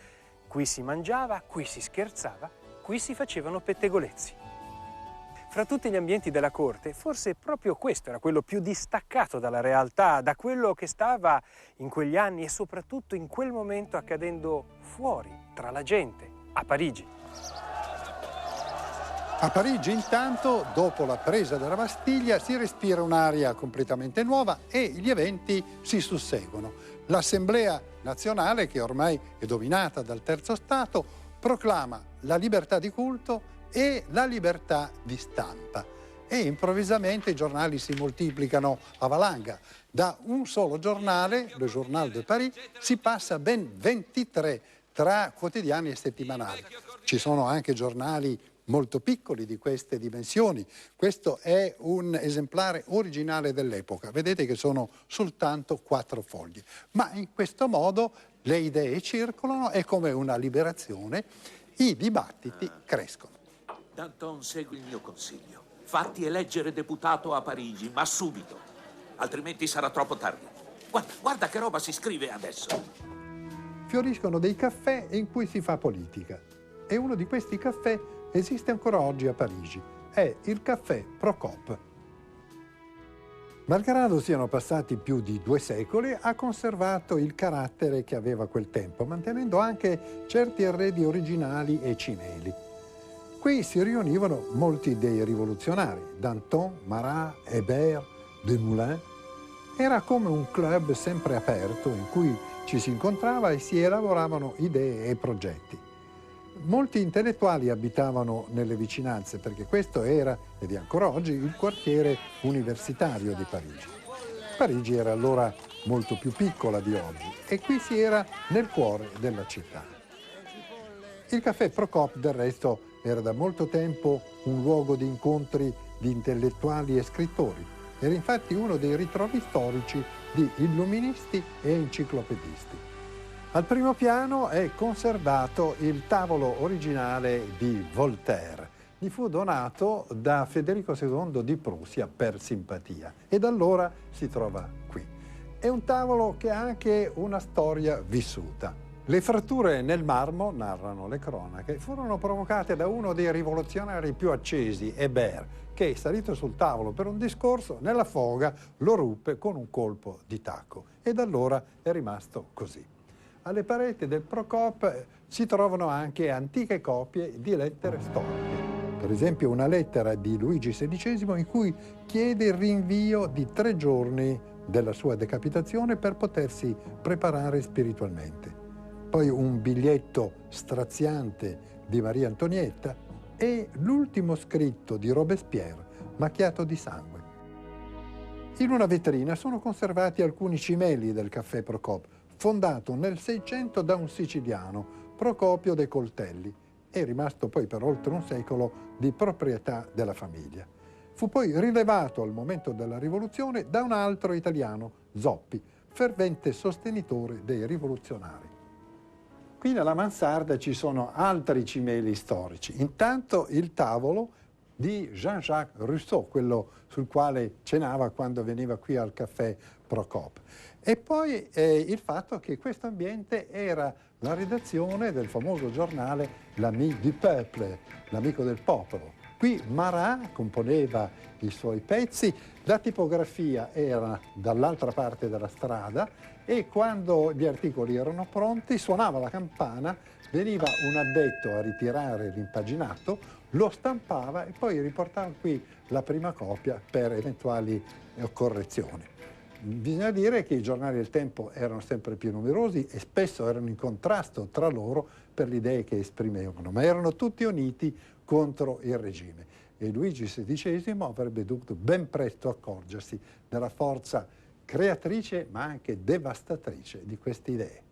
S7: Qui si mangiava, qui si scherzava, qui si facevano pettegolezzi. Fra tutti gli ambienti della corte, forse proprio questo era quello più distaccato dalla realtà, da quello che stava in quegli anni e soprattutto in quel momento accadendo fuori, tra la gente, a Parigi.
S1: A Parigi, intanto, dopo la presa della Bastiglia, si respira un'aria completamente nuova e gli eventi si susseguono. L'Assemblea nazionale, che ormai è dominata dal Terzo Stato, proclama la libertà di culto e la libertà di stampa. E improvvisamente i giornali si moltiplicano a valanga. Da un solo giornale, Le Journal de Paris, si passa a ben 23 tra quotidiani e settimanali. Ci sono anche giornali molto piccoli di queste dimensioni. Questo è un esemplare originale dell'epoca. Vedete che sono soltanto 4 fogli. Ma in questo modo le idee circolano, è come una liberazione, i dibattiti crescono.
S17: Danton, segui il mio consiglio. Fatti eleggere deputato a Parigi, ma subito. Altrimenti sarà troppo tardi. Guarda che roba si scrive adesso.
S1: Fioriscono dei caffè in cui si fa politica. E uno di questi caffè esiste ancora oggi a Parigi. È il caffè Procop. Malgrado siano passati più di 2 secoli, ha conservato il carattere che aveva a quel tempo, mantenendo anche certi arredi originali e cimeli. Qui si riunivano molti dei rivoluzionari, Danton, Marat, Hébert, Desmoulins. Era come un club sempre aperto in cui ci si incontrava e si elaboravano idee e progetti. Molti intellettuali abitavano nelle vicinanze perché questo era, ed è ancora oggi, il quartiere universitario di Parigi. Parigi era allora molto più piccola di oggi e qui si era nel cuore della città. Il caffè Procop, del resto, era da molto tempo un luogo di incontri di intellettuali e scrittori. Era infatti uno dei ritrovi storici di illuministi e enciclopedisti. Al primo piano è conservato il tavolo originale di Voltaire. Gli fu donato da Federico II di Prussia per simpatia e da allora si trova qui. È un tavolo che ha anche una storia vissuta. Le fratture nel marmo, narrano le cronache, furono provocate da uno dei rivoluzionari più accesi, Hébert, che, salito sul tavolo per un discorso, nella foga lo ruppe con un colpo di tacco e da allora è rimasto così. Alle pareti del Procop si trovano anche antiche copie di lettere storiche. Per esempio una lettera di Luigi XVI in cui chiede il rinvio di 3 giorni della sua decapitazione per potersi preparare spiritualmente. Poi un biglietto straziante di Maria Antonietta e l'ultimo scritto di Robespierre, macchiato di sangue. In una vetrina sono conservati alcuni cimeli del caffè Procop, fondato nel 600 da un siciliano, Procopio de Coltelli, e rimasto poi per oltre un secolo di proprietà della famiglia. Fu poi rilevato al momento della rivoluzione da un altro italiano, Zoppi, fervente sostenitore dei rivoluzionari. Qui nella mansarda ci sono altri cimeli storici. Intanto il tavolo di Jean-Jacques Rousseau, quello sul quale cenava quando veniva qui al caffè Procop. E poi il fatto che questo ambiente era la redazione del famoso giornale L'Ami du Peuple, l'amico del popolo. Qui Marat componeva i suoi pezzi, la tipografia era dall'altra parte della strada e quando gli articoli erano pronti suonava la campana, veniva un addetto a ritirare l'impaginato, lo stampava e poi riportava qui la prima copia per eventuali correzioni. Bisogna dire che i giornali del tempo erano sempre più numerosi e spesso erano in contrasto tra loro per le idee che esprimevano, ma erano tutti uniti contro il regime. E Luigi XVI avrebbe dovuto ben presto accorgersi della forza creatrice ma anche devastatrice di queste idee.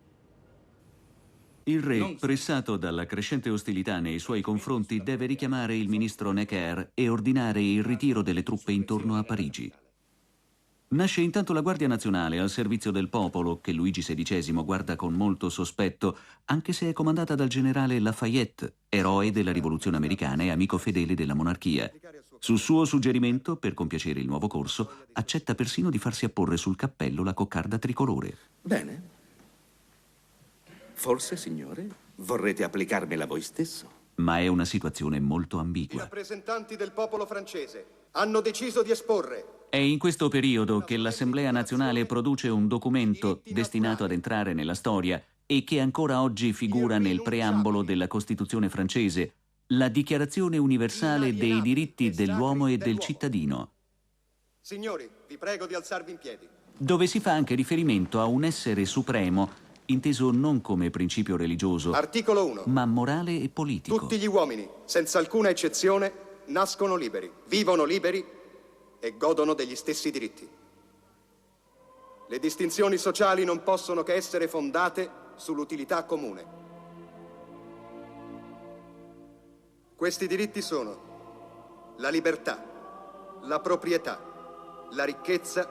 S2: Il re, pressato dalla crescente ostilità nei suoi confronti, deve richiamare il ministro Necker e ordinare il ritiro delle truppe intorno a Parigi. Nasce intanto la Guardia Nazionale al servizio del popolo, che Luigi XVI guarda con molto sospetto, anche se è comandata dal generale Lafayette, eroe della Rivoluzione americana e amico fedele della monarchia. Su suo suggerimento, per compiacere il nuovo corso, accetta persino di farsi apporre sul cappello la coccarda tricolore.
S8: Bene. Forse, signore, vorrete applicarmela voi stesso?
S2: Ma è una situazione molto
S18: I
S2: ambigua.
S18: rappresentanti del popolo francese hanno deciso di esporre.
S2: È in questo periodo che l'Assemblea nazionale produce un documento destinato ad entrare nella storia e che ancora oggi figura nel preambolo della Costituzione francese, la Dichiarazione universale dei diritti dell'uomo e del cittadino,
S18: Signori, vi prego di alzarvi in piedi.
S2: dove si fa anche riferimento a un essere supremo, inteso non come principio religioso,
S18: Articolo 1.
S2: ma morale e politico.
S18: Tutti gli uomini, senza alcuna eccezione, nascono liberi, vivono liberi e godono degli stessi diritti. Le distinzioni sociali non possono che essere fondate sull'utilità comune. Questi diritti sono la libertà, la proprietà, la ricchezza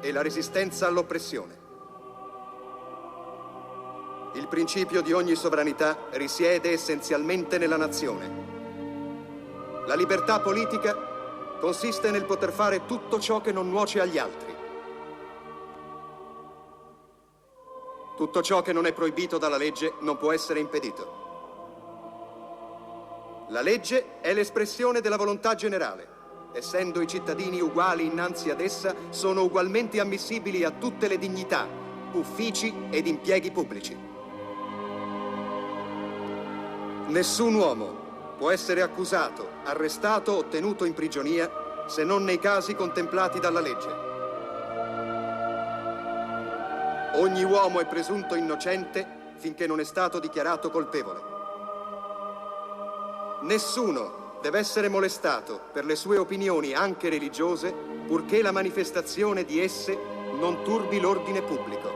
S18: e la resistenza all'oppressione. Il principio di ogni sovranità risiede essenzialmente nella nazione. La libertà politica consiste nel poter fare tutto ciò che non nuoce agli altri. Tutto ciò che non è proibito dalla legge non può essere impedito. La legge è l'espressione della volontà generale. Essendo i cittadini uguali innanzi ad essa, sono ugualmente ammissibili a tutte le dignità, uffici ed impieghi pubblici. Nessun uomo può essere accusato, arrestato o tenuto in prigionia se non nei casi contemplati dalla legge. Ogni uomo è presunto innocente finché non è stato dichiarato colpevole. Nessuno deve essere molestato per le sue opinioni anche religiose, purché la manifestazione di esse non turbi l'ordine pubblico.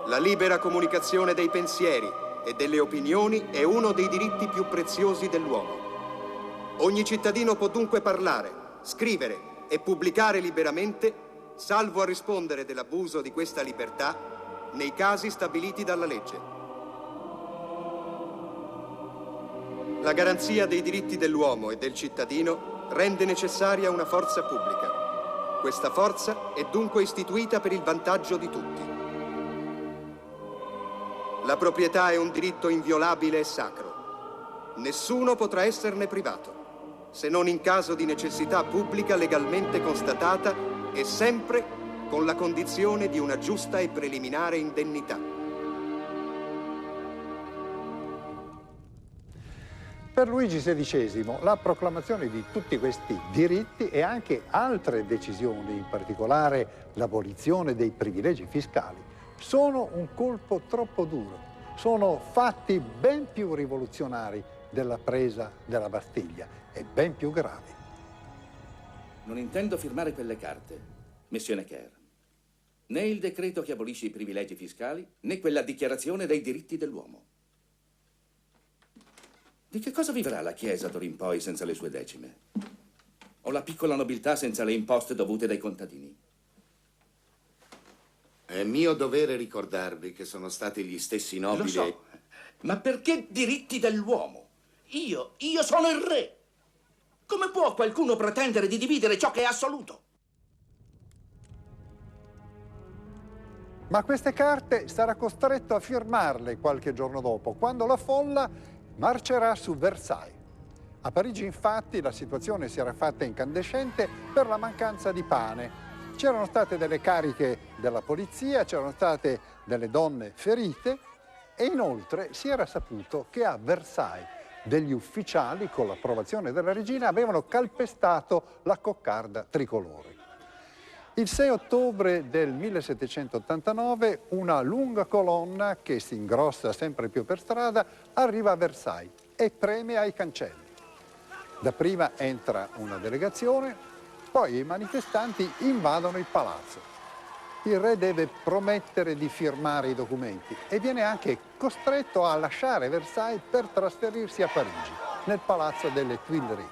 S18: La libera comunicazione dei pensieri e delle opinioni è uno dei diritti più preziosi dell'uomo. Ogni cittadino può dunque parlare, scrivere e pubblicare liberamente, salvo a rispondere dell'abuso di questa libertà nei casi stabiliti dalla legge. La garanzia dei diritti dell'uomo e del cittadino rende necessaria una forza pubblica. Questa forza è dunque istituita per il vantaggio di tutti. La proprietà è un diritto inviolabile e sacro. Nessuno potrà esserne privato, se non in caso di necessità pubblica legalmente constatata e sempre con la condizione di una giusta e preliminare indennità.
S1: Per Luigi XVI la proclamazione di tutti questi diritti e anche altre decisioni, in particolare l'abolizione dei privilegi fiscali, sono un colpo troppo duro, sono fatti ben più rivoluzionari della presa della Bastiglia e ben più gravi.
S8: Non intendo firmare quelle carte, Monsieur Necker. Né il decreto che abolisce i privilegi fiscali, né quella dichiarazione dei diritti dell'uomo. Di che cosa vivrà la Chiesa d'ora in poi senza le sue decime? O la piccola nobiltà senza le imposte dovute dai contadini?
S5: È mio dovere ricordarvi che sono stati gli stessi nobili...
S8: Lo so, ma perché diritti dell'uomo? Io sono il re! Come può qualcuno pretendere di dividere ciò che è assoluto?
S1: Ma queste carte sarà costretto a firmarle qualche giorno dopo, quando la folla marcerà su Versailles. A Parigi, infatti, la situazione si era fatta incandescente per la mancanza di pane. C'erano state delle cariche della polizia, c'erano state delle donne ferite e inoltre si era saputo che a Versailles degli ufficiali, con l'approvazione della regina, avevano calpestato la coccarda tricolore. Il 6 ottobre del 1789 una lunga colonna che si ingrossa sempre più per strada arriva a Versailles e preme ai cancelli. Dapprima entra una delegazione, poi i manifestanti invadono il palazzo. Il re deve promettere di firmare i documenti e viene anche costretto a lasciare Versailles per trasferirsi a Parigi, nel palazzo delle Tuileries.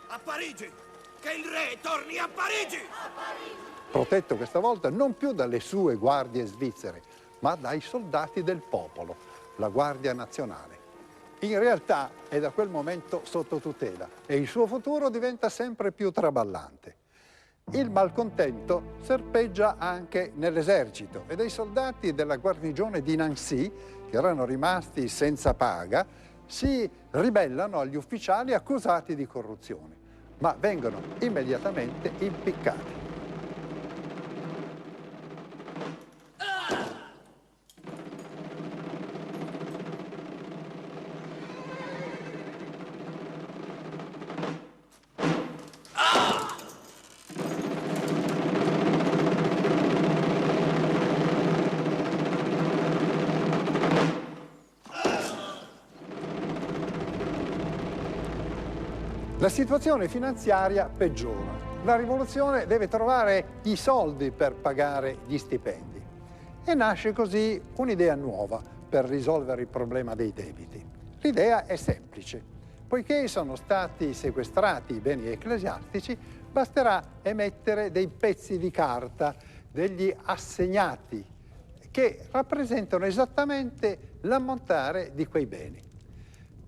S4: A Parigi! Che il re torni a Parigi!
S1: Protetto questa volta non più dalle sue guardie svizzere, ma dai soldati del popolo, la Guardia Nazionale. In realtà è da quel momento sotto tutela e il suo futuro diventa sempre più traballante. Il malcontento serpeggia anche nell'esercito e dei soldati della guarnigione di Nancy, che erano rimasti senza paga, si ribellano agli ufficiali accusati di corruzione, ma vengono immediatamente impiccati. La situazione finanziaria peggiora. La rivoluzione deve trovare i soldi per pagare gli stipendi. E nasce così un'idea nuova per risolvere il problema dei debiti. L'idea è semplice. Poiché sono stati sequestrati i beni ecclesiastici, basterà emettere dei pezzi di carta, degli assegnati, che rappresentano esattamente l'ammontare di quei beni.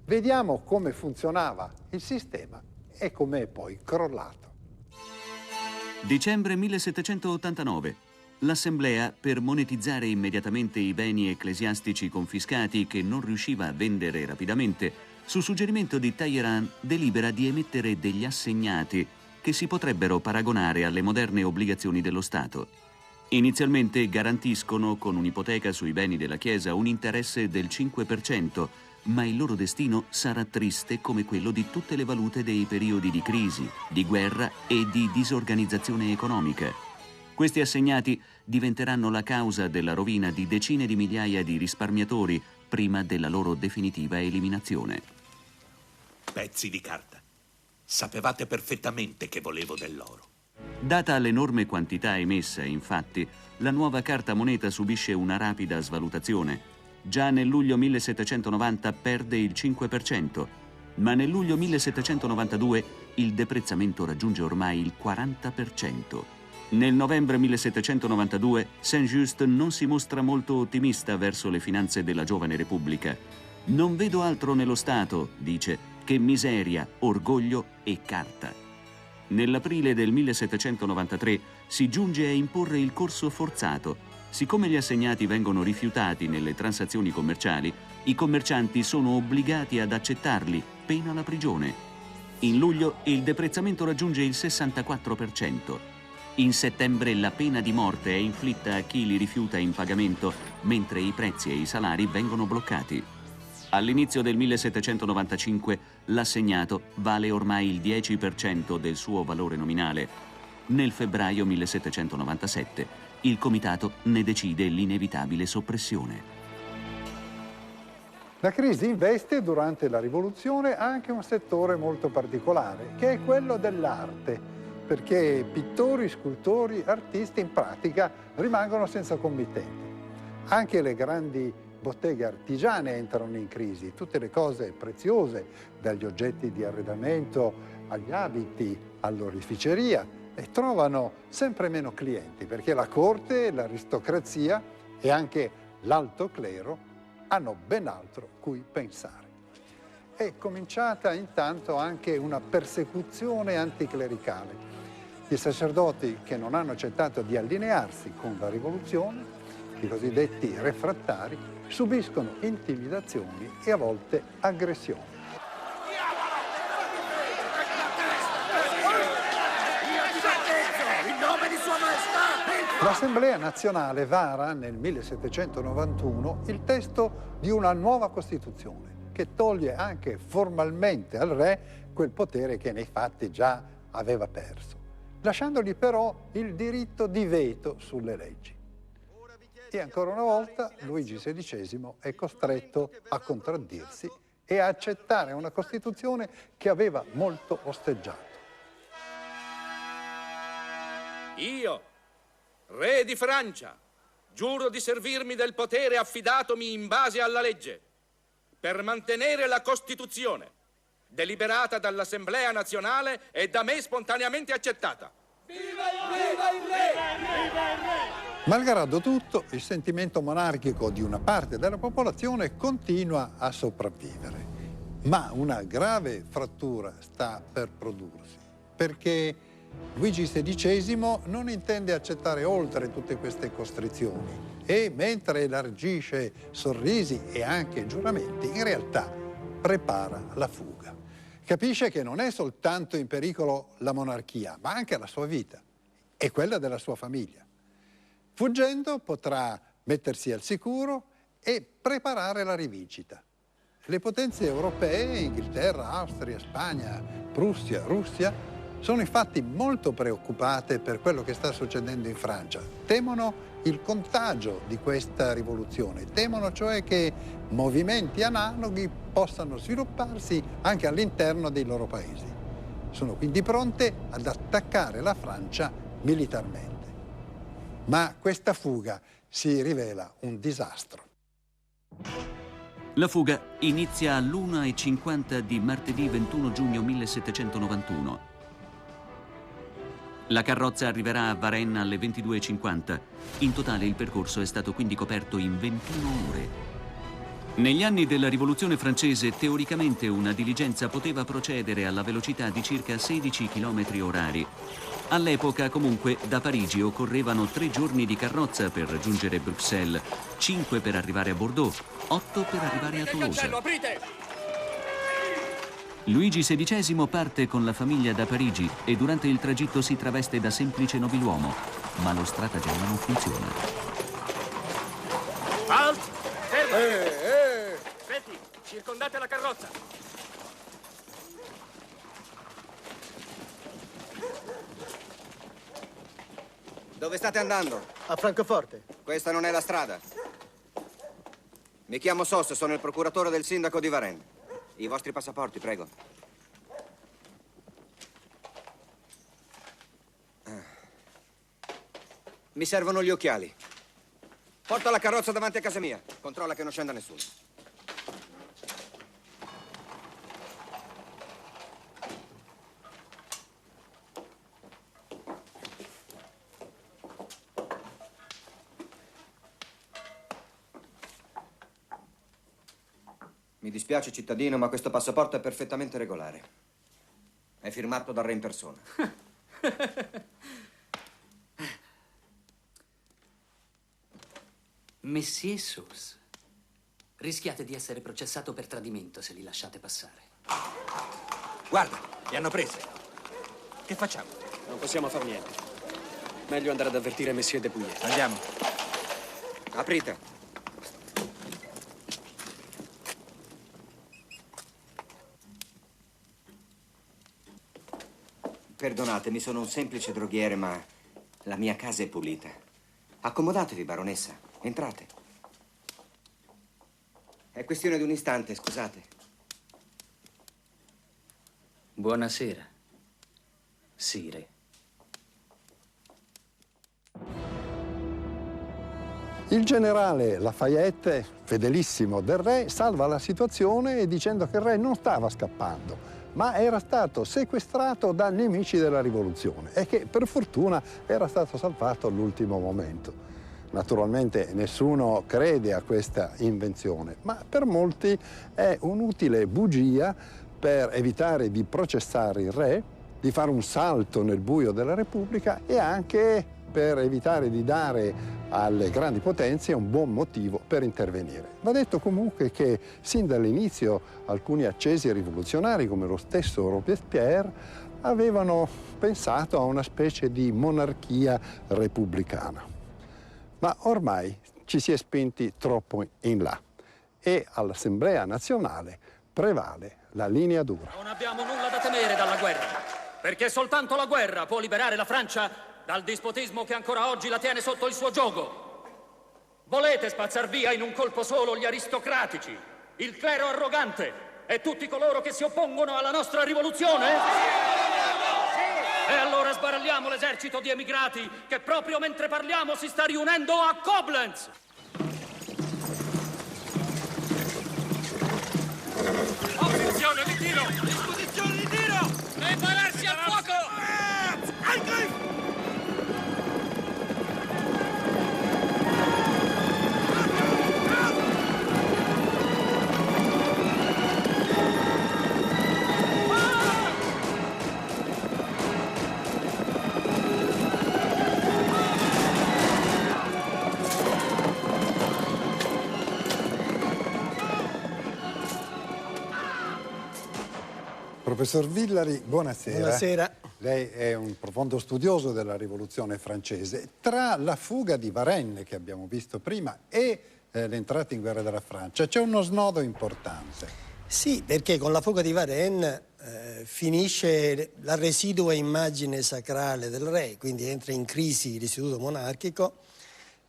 S1: Vediamo come funzionava il sistema e come è poi crollato.
S2: Dicembre 1789. L'Assemblea, per monetizzare immediatamente i beni ecclesiastici confiscati che non riusciva a vendere rapidamente, su suggerimento di Talleyrand delibera di emettere degli assegnati che si potrebbero paragonare alle moderne obbligazioni dello Stato. Inizialmente garantiscono con un'ipoteca sui beni della Chiesa un interesse del 5%, ma il loro destino sarà triste come quello di tutte le valute dei periodi di crisi, di guerra e di disorganizzazione economica. Questi assegnati diventeranno la causa della rovina di decine di migliaia di risparmiatori prima della loro definitiva eliminazione.
S17: Pezzi di carta. Sapevate perfettamente che volevo dell'oro.
S2: Data l'enorme quantità emessa, infatti, la nuova carta moneta subisce una rapida svalutazione. Già nel luglio 1790 perde il 5%, ma nel luglio 1792 il deprezzamento raggiunge ormai il 40%. Nel novembre 1792 Saint-Just non si mostra molto ottimista verso le finanze della giovane Repubblica. «Non vedo altro nello Stato», dice, «che miseria, orgoglio e carta». Nell'aprile del 1793 si giunge a imporre il corso forzato. Siccome gli assegnati vengono rifiutati nelle transazioni commerciali, i commercianti sono obbligati ad accettarli, pena la prigione. In luglio il deprezzamento raggiunge il 64%. In settembre la pena di morte è inflitta a chi li rifiuta in pagamento, mentre i prezzi e i salari vengono bloccati. All'inizio del 1795 l'assegnato vale ormai il 10% del suo valore nominale. Nel febbraio 1797 il comitato ne decide l'inevitabile soppressione.
S1: La crisi investe durante la rivoluzione anche un settore molto particolare, che è quello dell'arte, perché pittori, scultori, artisti in pratica rimangono senza committenti. Anche le grandi botteghe artigiane entrano in crisi, tutte le cose preziose, dagli oggetti di arredamento agli abiti, all'oreficeria, e trovano sempre meno clienti perché la corte, l'aristocrazia e anche l'alto clero hanno ben altro cui pensare. È cominciata intanto anche una persecuzione anticlericale. I sacerdoti che non hanno accettato di allinearsi con la rivoluzione, i cosiddetti refrattari, subiscono intimidazioni e a volte aggressioni. L'Assemblea nazionale vara nel 1791 il testo di una nuova Costituzione che toglie anche formalmente al re quel potere che nei fatti già aveva perso, lasciandogli però il diritto di veto sulle leggi. E ancora una volta Luigi XVI è costretto a contraddirsi e a accettare una Costituzione che aveva molto osteggiato.
S9: Io, re di Francia, giuro di servirmi del potere affidatomi in base alla legge, per mantenere la Costituzione, deliberata dall'Assemblea nazionale e da me spontaneamente accettata.
S4: Viva il re! Viva il re!
S1: Malgrado tutto, il sentimento monarchico di una parte della popolazione continua a sopravvivere. Ma una grave frattura sta per prodursi, perché Luigi XVI non intende accettare oltre tutte queste costrizioni e, mentre elargisce sorrisi e anche giuramenti, in realtà prepara la fuga. Capisce che non è soltanto in pericolo la monarchia, ma anche la sua vita e quella della sua famiglia. Fuggendo potrà mettersi al sicuro e preparare la rivincita. Le potenze europee, Inghilterra, Austria, Spagna, Prussia, Russia, sono infatti molto preoccupate per quello che sta succedendo in Francia. Temono il contagio di questa rivoluzione, temono cioè che movimenti analoghi possano svilupparsi anche all'interno dei loro paesi. Sono quindi pronte ad attaccare la Francia militarmente. Ma questa fuga si rivela un disastro.
S2: La fuga inizia all'1:50 di martedì 21 giugno 1791. La carrozza arriverà a Varennes alle 22:50. In totale il percorso è stato quindi coperto in 21 ore. Negli anni della Rivoluzione francese, teoricamente una diligenza poteva procedere alla velocità di circa 16 km/h. All'epoca, comunque, da Parigi occorrevano 3 giorni di carrozza per raggiungere Bruxelles, 5 per arrivare a Bordeaux, 8 per arrivare a Toulouse. Luigi XVI parte con la famiglia da Parigi e durante il tragitto si traveste da semplice nobiluomo, ma lo stratagemma non funziona.
S11: Halt! Fermi! Aspetti, circondate la carrozza.
S19: Dove state andando?
S20: A Francoforte.
S19: Questa non è la strada. Mi chiamo Sos, sono il procuratore del sindaco di Varennes. I vostri passaporti, prego. Mi servono gli occhiali. Porta la carrozza davanti a casa mia. Controlla che non scenda nessuno. Mi dispiace, cittadino, ma questo passaporto è perfettamente regolare. È firmato dal re in persona.
S21: Messier Sos, rischiate di essere processato per tradimento se li lasciate passare.
S19: Guarda, li hanno presi. Che facciamo?
S15: Non possiamo far niente. Meglio andare ad avvertire Messier de Pouillet.
S19: Andiamo. Aprite. Perdonatemi, sono un semplice droghiere, ma la mia casa è pulita. Accomodatevi, baronessa. Entrate. È questione di un istante, scusate.
S21: Buonasera, sire.
S1: Il generale Lafayette, fedelissimo del re, salva la situazione dicendo che il re non stava scappando, ma era stato sequestrato da nemici della rivoluzione e che per fortuna era stato salvato all'ultimo momento. Naturalmente nessuno crede a questa invenzione, ma per molti è un'utile bugia per evitare di processare il re, di fare un salto nel buio della Repubblica e anche per evitare di dare alle grandi potenze un buon motivo per intervenire. Va detto comunque che sin dall'inizio alcuni accesi rivoluzionari, come lo stesso Robespierre, avevano pensato a una specie di monarchia repubblicana. Ma ormai ci si è spinti troppo in là e all'Assemblea nazionale prevale la linea dura.
S11: Non abbiamo nulla da temere dalla guerra, perché soltanto la guerra può liberare la Francia dal dispotismo che ancora oggi la tiene sotto il suo giogo. Volete spazzar via in un colpo solo gli aristocratici, il clero arrogante e tutti coloro che si oppongono alla nostra rivoluzione? E allora sbaragliamo l'esercito di emigrati che proprio mentre parliamo si sta riunendo a Koblenz.
S4: Attenzione di tiro! Disposizione di tiro! Prepararsi al fuoco! Angriff!
S1: Professor Villari, buonasera.
S20: Buonasera.
S1: Lei è un profondo studioso della Rivoluzione francese. Tra la fuga di Varennes, che abbiamo visto prima, e l'entrata in guerra della Francia, c'è uno snodo importante.
S20: Sì, perché con la fuga di Varennes finisce la residua immagine sacrale del re, quindi entra in crisi l'istituto monarchico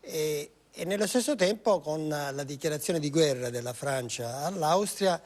S20: e nello stesso tempo con la dichiarazione di guerra della Francia all'Austria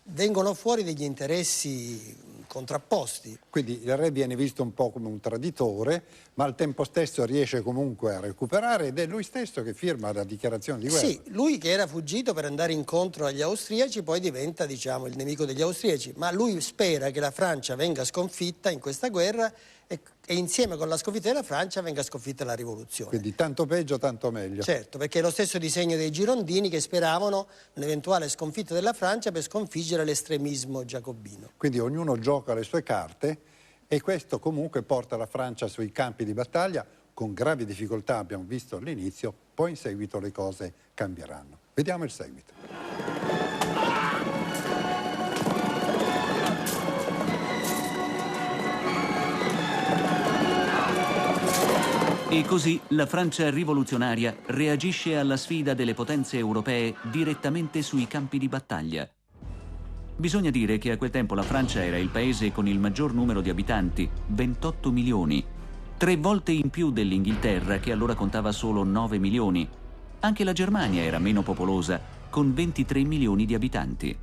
S20: vengono fuori degli interessi contrapposti.
S1: Quindi il re viene visto un po' come un traditore, ma al tempo stesso riesce comunque a recuperare ed è lui stesso che firma la dichiarazione di guerra.
S20: Sì, lui che era fuggito per andare incontro agli austriaci poi diventa, diciamo, il nemico degli austriaci, ma lui spera che la Francia venga sconfitta in questa guerra e insieme con la sconfitta della Francia venga sconfitta la rivoluzione.
S1: Quindi tanto peggio, tanto meglio.
S20: Certo, perché è lo stesso disegno dei girondini che speravano un'eventuale sconfitta della Francia per sconfiggere l'estremismo giacobino.
S1: Quindi ognuno gioca le sue carte e questo comunque porta la Francia sui campi di battaglia con gravi difficoltà, abbiamo visto all'inizio, poi in seguito le cose cambieranno. Vediamo il seguito.
S2: E così la Francia rivoluzionaria reagisce alla sfida delle potenze europee direttamente sui campi di battaglia. Bisogna dire che a quel tempo la Francia era il paese con il maggior numero di abitanti, 28 milioni, 3 volte in più dell'Inghilterra che allora contava solo 9 milioni. Anche la Germania era meno popolosa, con 23 milioni di abitanti.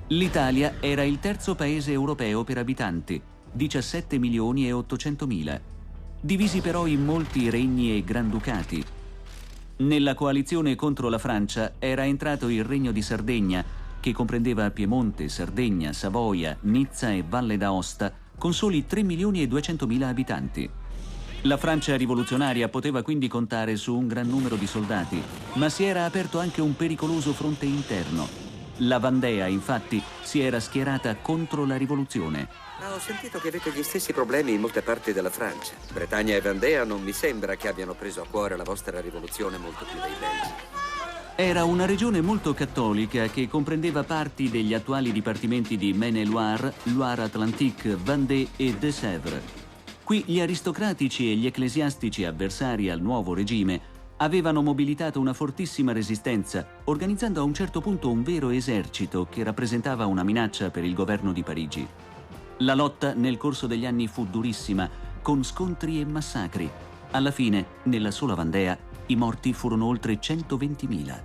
S2: L'Italia era il terzo paese europeo per abitanti, 17 milioni e 800 mila. Divisi però in molti regni e granducati. Nella coalizione contro la Francia era entrato il Regno di Sardegna, che comprendeva Piemonte, Sardegna, Savoia, Nizza e Valle d'Aosta, con soli 3 milioni e 200 mila abitanti. La Francia rivoluzionaria poteva quindi contare su un gran numero di soldati, ma si era aperto anche un pericoloso fronte interno. La Vandea, infatti, si era schierata contro la rivoluzione.
S12: Ho sentito che avete gli stessi problemi in molte parti della Francia. Bretagna e Vandea non mi sembra che abbiano preso a cuore la vostra rivoluzione molto più dei belgi.
S2: Era una regione molto cattolica che comprendeva parti degli attuali dipartimenti di Maine-et-Loire, Loire-Atlantique, Vendée e Deux-Sèvres. Qui gli aristocratici e gli ecclesiastici avversari al nuovo regime avevano mobilitato una fortissima resistenza, organizzando a un certo punto un vero esercito che rappresentava una minaccia per il governo di Parigi. La lotta nel corso degli anni fu durissima, con scontri e massacri. Alla fine, nella sola Vandea, i morti furono oltre 120.000.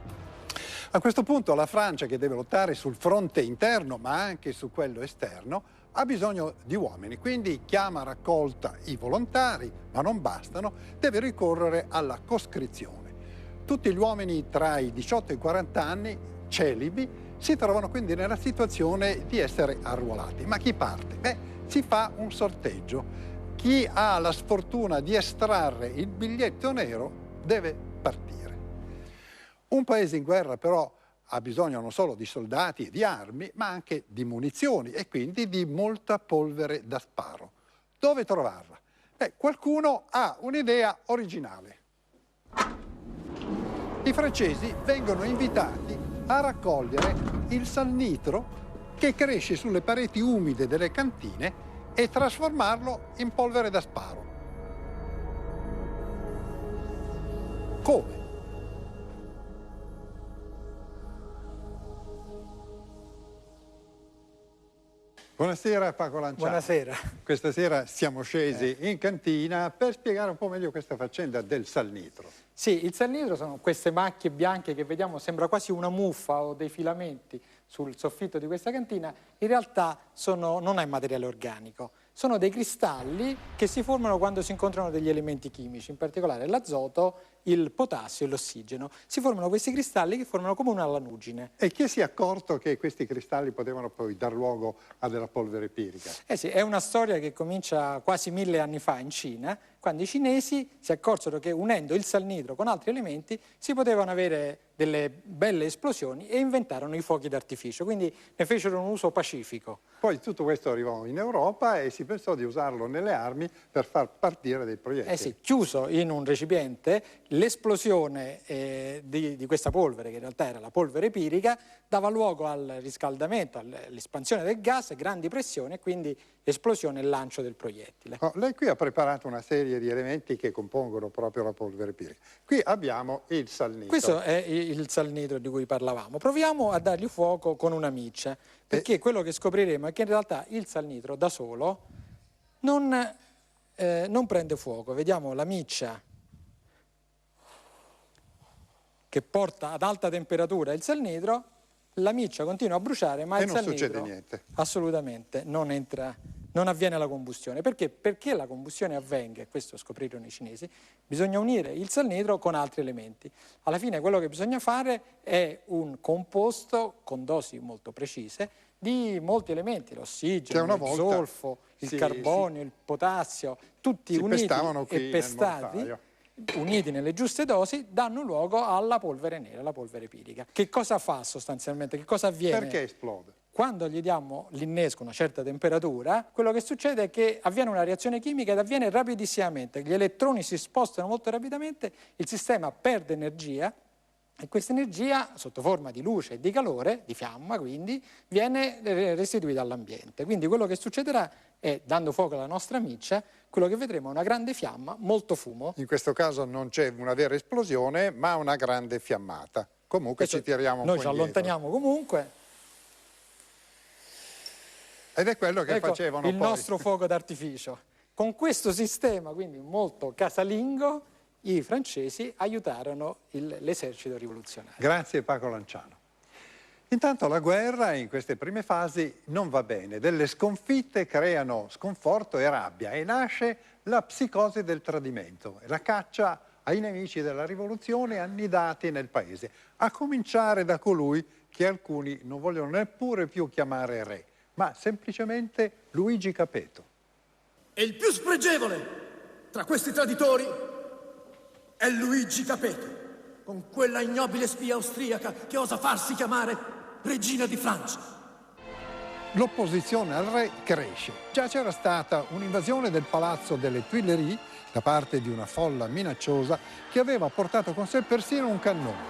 S1: A questo punto la Francia, che deve lottare sul fronte interno ma anche su quello esterno, ha bisogno di uomini, quindi chiama a raccolta i volontari, ma non bastano, deve ricorrere alla coscrizione. Tutti gli uomini tra i 18 e i 40 anni, celibi, si trovano quindi nella situazione di essere arruolati. Ma chi parte? Si fa un sorteggio. Chi ha la sfortuna di estrarre il biglietto nero deve partire. Un paese in guerra però ha bisogno non solo di soldati e di armi, ma anche di munizioni e quindi di molta polvere da sparo. Dove trovarla? Qualcuno ha un'idea originale. I francesi vengono invitati a raccogliere il salnitro che cresce sulle pareti umide delle cantine e trasformarlo in polvere da sparo. Come? Buonasera Paco Lanciano.
S6: Buonasera.
S1: Questa sera siamo scesi in cantina per spiegare un po' meglio questa faccenda del salnitro.
S6: Sì, il salnitro sono queste macchie bianche che vediamo, sembra quasi una muffa o dei filamenti sul soffitto di questa cantina. In realtà non è materiale organico, sono dei cristalli che si formano quando si incontrano degli elementi chimici, in particolare l'azoto, il potassio e l'ossigeno. Si formano questi cristalli che formano come una lanugine.
S1: E chi si è accorto che questi cristalli potevano poi dar luogo a della polvere pirica?
S6: Eh sì, è una storia che comincia quasi 1000 anni fa in Cina, quando i cinesi si accorsero che unendo il salnitro con altri elementi si potevano avere delle belle esplosioni e inventarono i fuochi d'artificio, quindi ne fecero un uso pacifico.
S1: Poi tutto questo arrivò in Europa e si pensò di usarlo nelle armi per far partire dei proiettili.
S6: Eh sì, chiuso in un recipiente, l'esplosione di questa polvere, che in realtà era la polvere pirica, dava luogo al riscaldamento, all'espansione del gas, grandi pressioni e quindi esplosione e lancio del proiettile.
S1: Lei qui ha preparato una serie di elementi che compongono proprio la polvere pirica. Qui abbiamo il salnitro.
S6: Questo è il salnitro di cui parlavamo. Proviamo a dargli fuoco con una miccia, perché quello che scopriremo è che in realtà il salnitro da solo non prende fuoco. Vediamo la miccia che porta ad alta temperatura il salnitro, la miccia continua a bruciare, ma il salnitro
S1: non succede niente.
S6: Assolutamente non avviene la combustione. Perché? Perché la combustione avvenga, e questo scoprirono i cinesi, bisogna unire il salnitro con altri elementi. Alla fine quello che bisogna fare è un composto con dosi molto precise di molti elementi, l'ossigeno, il zolfo, il carbonio, il potassio, tutti uniti e pestati, uniti nelle giuste dosi, danno luogo alla polvere nera, la polvere pirica. Che cosa fa sostanzialmente? Che cosa avviene?
S1: Perché esplode?
S6: Quando gli diamo l'innesco a una certa temperatura, quello che succede è che avviene una reazione chimica ed avviene rapidissimamente. Gli elettroni si spostano molto rapidamente, il sistema perde energia e questa energia, sotto forma di luce e di calore, di fiamma quindi, viene restituita all'ambiente. Quindi quello che succederà è, dando fuoco alla nostra miccia, quello che vedremo è una grande fiamma, molto fumo.
S1: In questo caso non c'è una vera esplosione, ma una grande fiammata. Comunque ci tiriamo un po' indietro.
S6: Noi ci allontaniamo comunque.
S1: Ed è quello che facevano
S6: il nostro fuoco d'artificio. Con questo sistema, quindi molto casalingo, i francesi aiutarono l'esercito rivoluzionario.
S1: Grazie Paco Lanciano. Intanto la guerra in queste prime fasi non va bene, delle sconfitte creano sconforto e rabbia e nasce la psicosi del tradimento, la caccia ai nemici della rivoluzione annidati nel paese, a cominciare da colui che alcuni non vogliono neppure più chiamare re, ma semplicemente Luigi Capeto.
S11: E il più spregevole tra questi traditori è Luigi Capeto, con quella ignobile spia austriaca che osa farsi chiamare regina di Francia.
S1: L'opposizione al re cresce. Già c'era stata un'invasione del palazzo delle Tuileries da parte di una folla minacciosa che aveva portato con sé persino un cannone.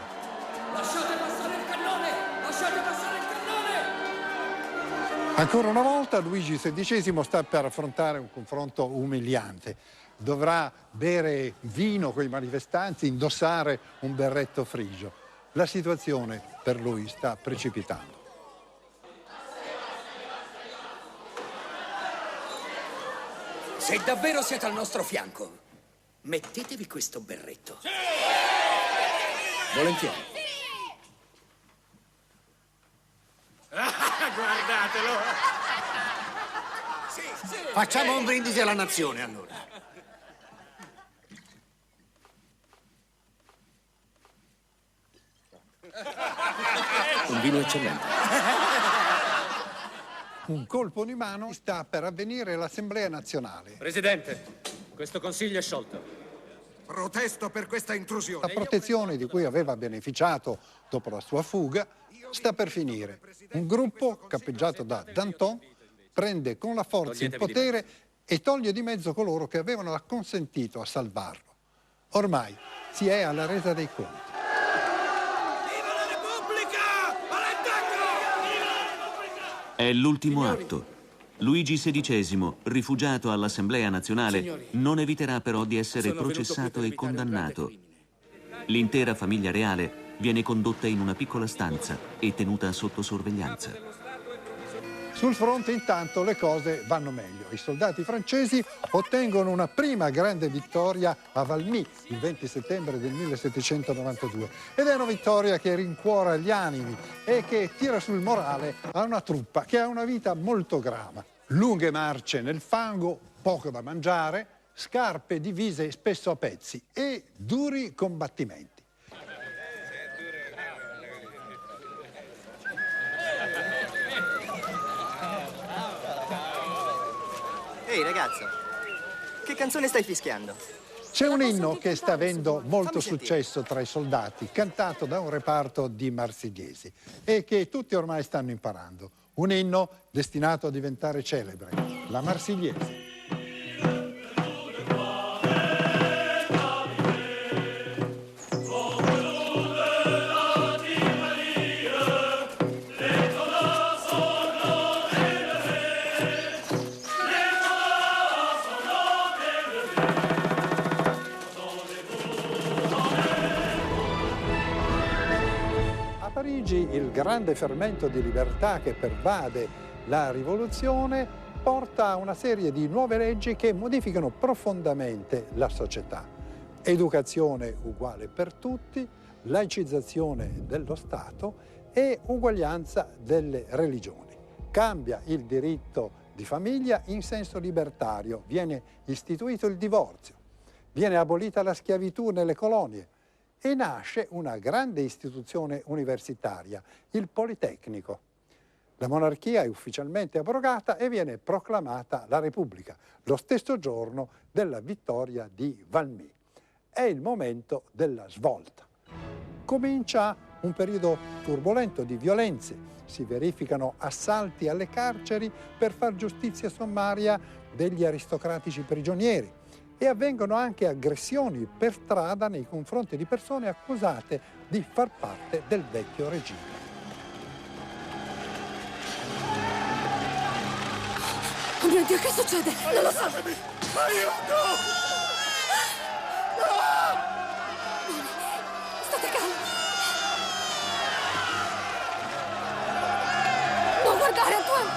S11: Lasciate passare il cannone! Lasciate passare il cannone!
S1: Ancora una volta Luigi XVI sta per affrontare un confronto umiliante. Dovrà bere vino con i manifestanti, indossare un berretto frigio. La situazione per lui sta precipitando.
S22: Se davvero siete al nostro fianco, mettetevi questo berretto. Sì!
S12: Volentieri.
S22: Guardatelo! Facciamo un brindisi alla nazione, allora.
S12: Un vino eccellente.
S1: Un colpo di mano sta per avvenire l'Assemblea nazionale.
S10: Presidente, questo consiglio è sciolto.
S13: Protesto per questa intrusione.
S1: La protezione di cui aveva beneficiato dopo la sua fuga sta per finire. Un gruppo capeggiato da Danton prende con la forza il potere e toglie di mezzo coloro che avevano acconsentito a salvarlo. Ormai si è alla resa dei conti.
S2: È l'ultimo atto. Luigi XVI, rifugiato all'Assemblea nazionale,
S9: Signori,
S2: non eviterà però di essere
S9: sono venuto qui
S2: processato
S9: per
S2: e
S9: evitare un grande
S2: condannato. L'intera famiglia reale viene condotta in una piccola stanza e tenuta sotto sorveglianza.
S1: Sul fronte intanto le cose vanno meglio. I soldati francesi ottengono una prima grande vittoria a Valmy il 20 settembre del 1792 ed è una vittoria che rincuora gli animi e che tira sul morale a una truppa che ha una vita molto grava. Lunghe marce nel fango, poco da mangiare, scarpe divise spesso a pezzi e duri combattimenti.
S14: Ehi ragazzo, che canzone stai fischiando?
S1: C'è un inno che sta avendo molto successo tra i soldati, cantato da un reparto di marsigliesi e che tutti ormai stanno imparando. Un inno destinato a diventare celebre, la Marsigliese. A Parigi il grande fermento di libertà che pervade la rivoluzione porta a una serie di nuove leggi che modificano profondamente la società. Educazione uguale per tutti, laicizzazione dello Stato e uguaglianza delle religioni. Cambia il diritto di famiglia in senso libertario, viene istituito il divorzio, viene abolita la schiavitù nelle colonie e nasce una grande istituzione universitaria, il Politecnico. La monarchia è ufficialmente abrogata e viene proclamata la Repubblica, lo stesso giorno della vittoria di Valmy. È il momento della svolta. Comincia un periodo turbolento di violenze. Si verificano assalti alle carceri per far giustizia sommaria degli aristocratici prigionieri e avvengono anche aggressioni per strada nei confronti di persone accusate di far parte del vecchio regime.
S3: Oh mio Dio, che succede? Non lo so!
S4: Aiuto!
S3: State calmi! Non guardare, Antoine!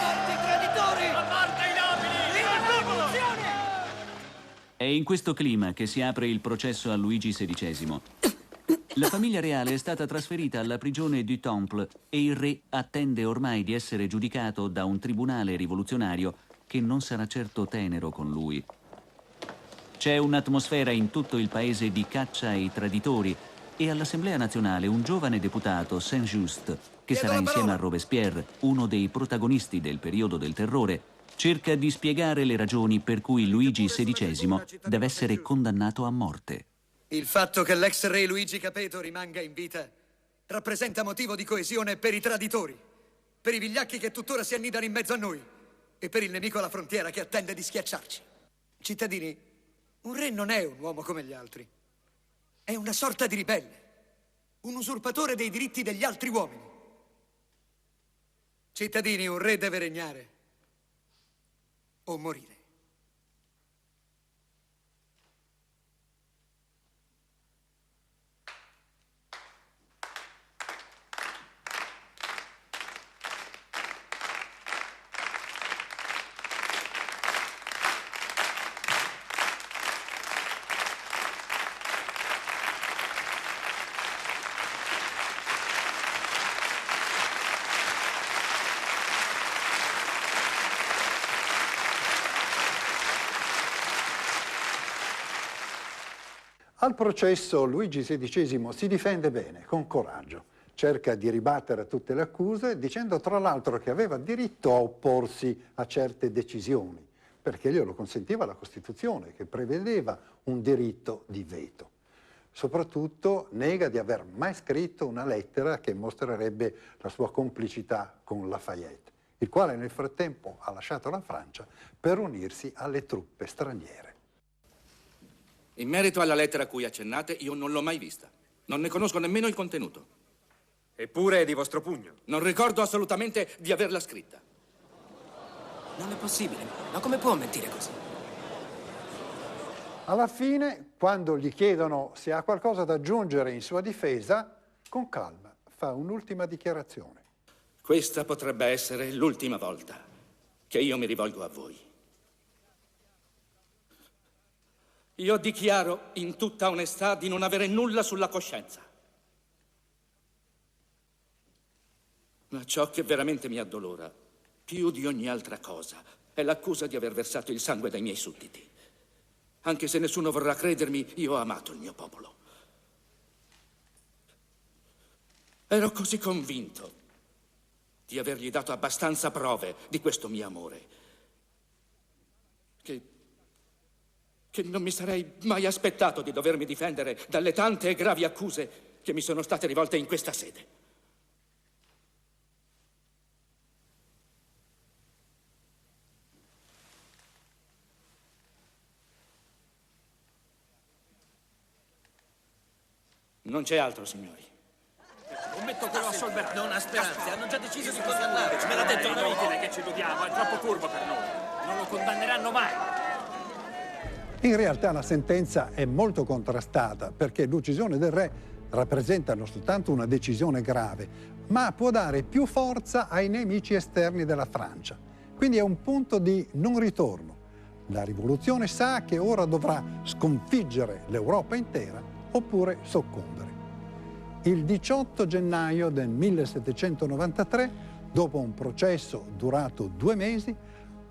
S4: Morte i traditori! A morte i nobili! Viva la rivoluzione!
S2: È in questo clima che si apre il processo a Luigi XVI. La famiglia reale è stata trasferita alla prigione du Temple e il re attende ormai di essere giudicato da un tribunale rivoluzionario che non sarà certo tenero con lui. C'è un'atmosfera in tutto il paese di caccia ai traditori e all'Assemblea nazionale un giovane deputato, Saint-Just, che sarà insieme a Robespierre uno dei protagonisti del periodo del terrore, cerca di spiegare le ragioni per cui Luigi XVI deve essere condannato a morte.
S22: Il fatto che l'ex re Luigi Capeto rimanga in vita rappresenta motivo di coesione per i traditori, per i vigliacchi che tuttora si annidano in mezzo a noi e per il nemico alla frontiera che attende di schiacciarci. Cittadini, un re non è un uomo come gli altri. È una sorta di ribelle, un usurpatore dei diritti degli altri uomini. Cittadini, un re deve regnare o morire.
S1: Al processo Luigi XVI si difende bene, con coraggio. Cerca di ribattere tutte le accuse, dicendo tra l'altro che aveva diritto a opporsi a certe decisioni, perché glielo consentiva la Costituzione, che prevedeva un diritto di veto. Soprattutto nega di aver mai scritto una lettera che mostrerebbe la sua complicità con Lafayette, il quale nel frattempo ha lasciato la Francia per unirsi alle truppe straniere.
S8: In merito alla lettera a cui accennate, io non l'ho mai vista. Non ne conosco nemmeno il contenuto.
S11: Eppure è di vostro pugno.
S8: Non ricordo assolutamente di averla scritta.
S14: Non è possibile. Ma come può mentire così?
S1: Alla fine, quando gli chiedono se ha qualcosa da aggiungere in sua difesa, con calma fa un'ultima dichiarazione.
S8: Questa potrebbe essere l'ultima volta che io mi rivolgo a voi. Io dichiaro in tutta onestà di non avere nulla sulla coscienza. Ma ciò che veramente mi addolora, più di ogni altra cosa, è l'accusa di aver versato il sangue dai miei sudditi. Anche se nessuno vorrà credermi, io ho amato il mio popolo. Ero così convinto di avergli dato abbastanza prove di questo mio amore che non mi sarei mai aspettato di dovermi difendere dalle tante e gravi accuse che mi sono state rivolte in questa sede. Non c'è altro, signori.
S11: Scommetto che lo assolverà.
S17: Non ha speranze, hanno già deciso di condannarci. Me l'ha detto
S11: È
S17: una volta.
S11: inutile che ci illudiamo, è troppo furbo per noi. Non lo condanneranno mai.
S1: In realtà la sentenza è molto contrastata perché l'uccisione del re rappresenta non soltanto una decisione grave, ma può dare più forza ai nemici esterni della Francia. Quindi è un punto di non ritorno. La rivoluzione sa che ora dovrà sconfiggere l'Europa intera oppure soccombere. Il 18 gennaio del 1793, dopo un processo durato 2 mesi,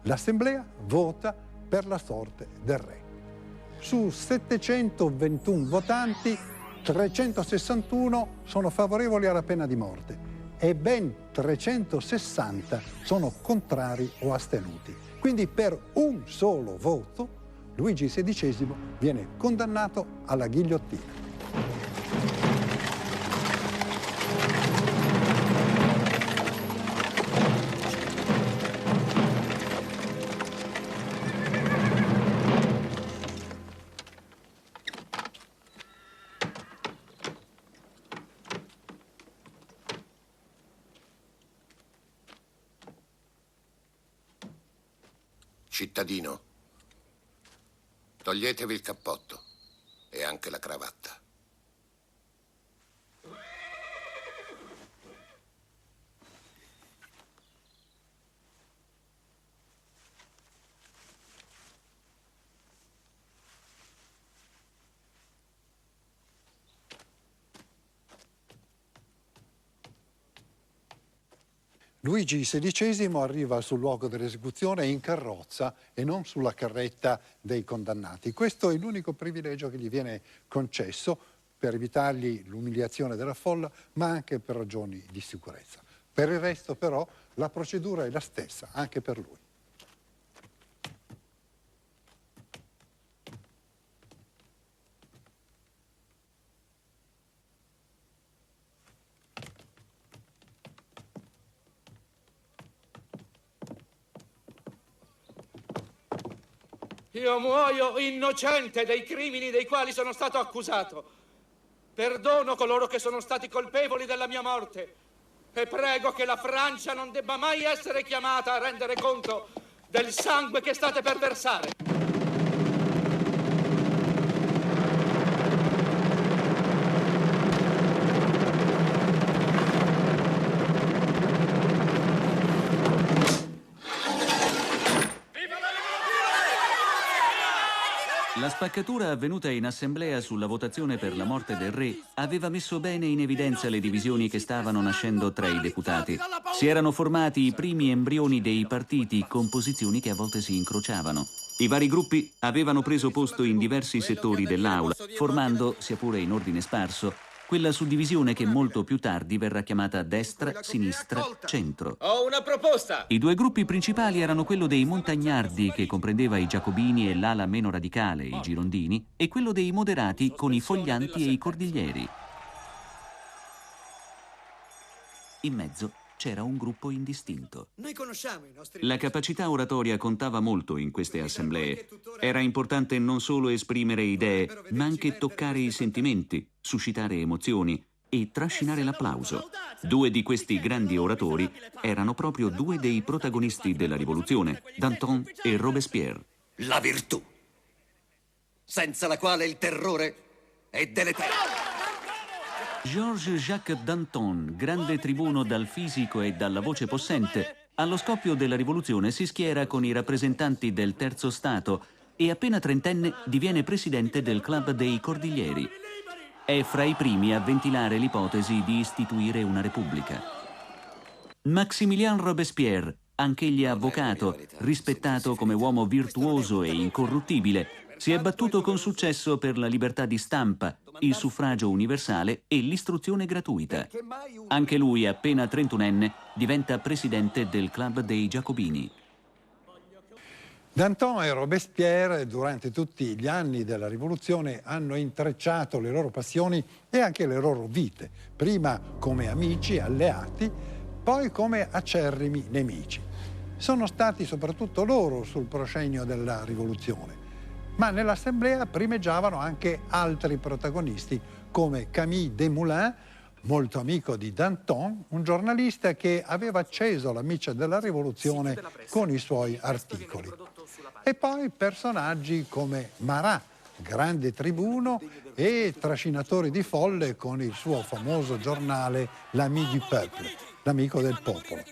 S1: l'Assemblea vota per la sorte del re. Su 721 votanti, 361 sono favorevoli alla pena di morte e ben 360 sono contrari o astenuti. Quindi per un solo voto Luigi XVI viene condannato alla ghigliottina.
S5: Cittadino, toglietevi il cappotto e anche la cravatta.
S1: Luigi XVI arriva sul luogo dell'esecuzione in carrozza e non sulla carretta dei condannati. Questo è l'unico privilegio che gli viene concesso per evitargli l'umiliazione della folla, ma anche per ragioni di sicurezza. Per il resto, però, la procedura è la stessa, anche per lui.
S8: Io muoio innocente dei crimini dei quali sono stato accusato. Perdono coloro che sono stati colpevoli della mia morte e prego che la Francia non debba mai essere chiamata a rendere conto del sangue che state per versare.
S2: La spaccatura avvenuta in assemblea sulla votazione per la morte del re aveva messo bene in evidenza le divisioni che stavano nascendo tra i deputati. Si erano formati i primi embrioni dei partiti con posizioni che a volte si incrociavano. I vari gruppi avevano preso posto in diversi settori dell'aula, formando, sia pure in ordine sparso, quella suddivisione che molto più tardi verrà chiamata destra, sinistra, centro.
S9: Ho una proposta!
S2: I 2 gruppi principali erano quello dei montagnardi, che comprendeva i giacobini e l'ala meno radicale, i girondini, e quello dei moderati con i foglianti e i cordiglieri. In mezzo c'era un gruppo indistinto.
S22: Noi conosciamo i nostri...
S2: La capacità oratoria contava molto in queste assemblee. Era importante non solo esprimere idee, ma anche toccare i sentimenti, suscitare emozioni, e trascinare l'applauso. Due di questi grandi oratori erano proprio due dei protagonisti della rivoluzione, Danton e Robespierre.
S22: La virtù, senza la quale il terrore è deleterio.
S2: Georges-Jacques Danton, grande tribuno dal fisico e dalla voce possente, allo scoppio della rivoluzione si schiera con i rappresentanti del Terzo Stato e appena trentenne diviene presidente del Club dei Cordiglieri. È fra i primi a ventilare l'ipotesi di istituire una repubblica. Maximilien Robespierre, anch'egli avvocato, rispettato come uomo virtuoso e incorruttibile, si è battuto con successo per la libertà di stampa, il suffragio universale e l'istruzione gratuita. Anche lui, appena 31enne, diventa presidente del Club dei Giacobini.
S1: Danton e Robespierre, durante tutti gli anni della rivoluzione, hanno intrecciato le loro passioni e anche le loro vite, prima come amici, alleati, poi come acerrimi nemici. Sono stati soprattutto loro sul proscenio della rivoluzione, ma nell'assemblea primeggiavano anche altri protagonisti, come Camille Desmoulins, molto amico di Danton, un giornalista che aveva acceso la miccia della rivoluzione con i suoi articoli. E poi personaggi come Marat, grande tribuno e trascinatore di folle con il suo famoso giornale L'Ami du Peuple, l'amico del popolo.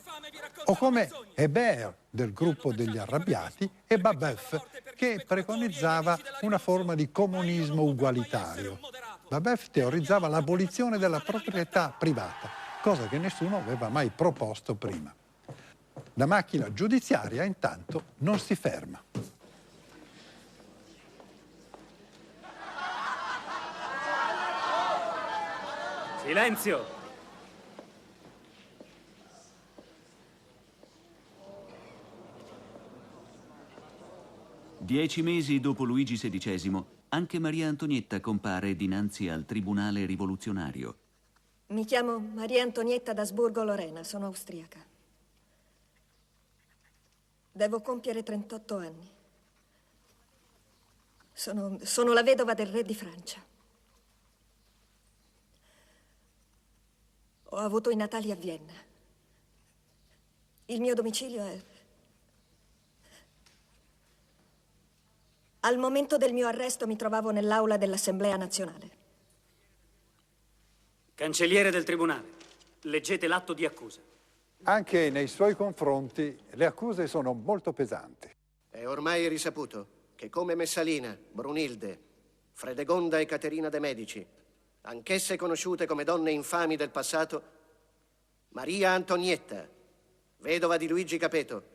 S1: O come Hébert del gruppo degli arrabbiati e Babeuf che preconizzava una forma di comunismo ugualitario. Babeuf teorizzava l'abolizione della proprietà privata, cosa che nessuno aveva mai proposto prima. La macchina giudiziaria intanto non si ferma.
S11: Silenzio!
S2: 10 mesi dopo Luigi XVI, anche Maria Antonietta compare dinanzi al tribunale rivoluzionario.
S3: Mi chiamo Maria Antonietta d'Asburgo-Lorena, sono austriaca. Devo compiere 38 anni. Sono la vedova del re di Francia. Ho avuto i natali a Vienna. Il mio domicilio è... Al momento del mio arresto mi trovavo nell'aula dell'Assemblea nazionale.
S11: Cancelliere del tribunale, leggete l'atto di accusa.
S1: Anche nei suoi confronti le accuse sono molto pesanti.
S7: È ormai risaputo che come Messalina, Brunilde, Fredegonda e Caterina de' Medici, anch'esse conosciute come donne infami del passato, Maria Antonietta, vedova di Luigi Capeto,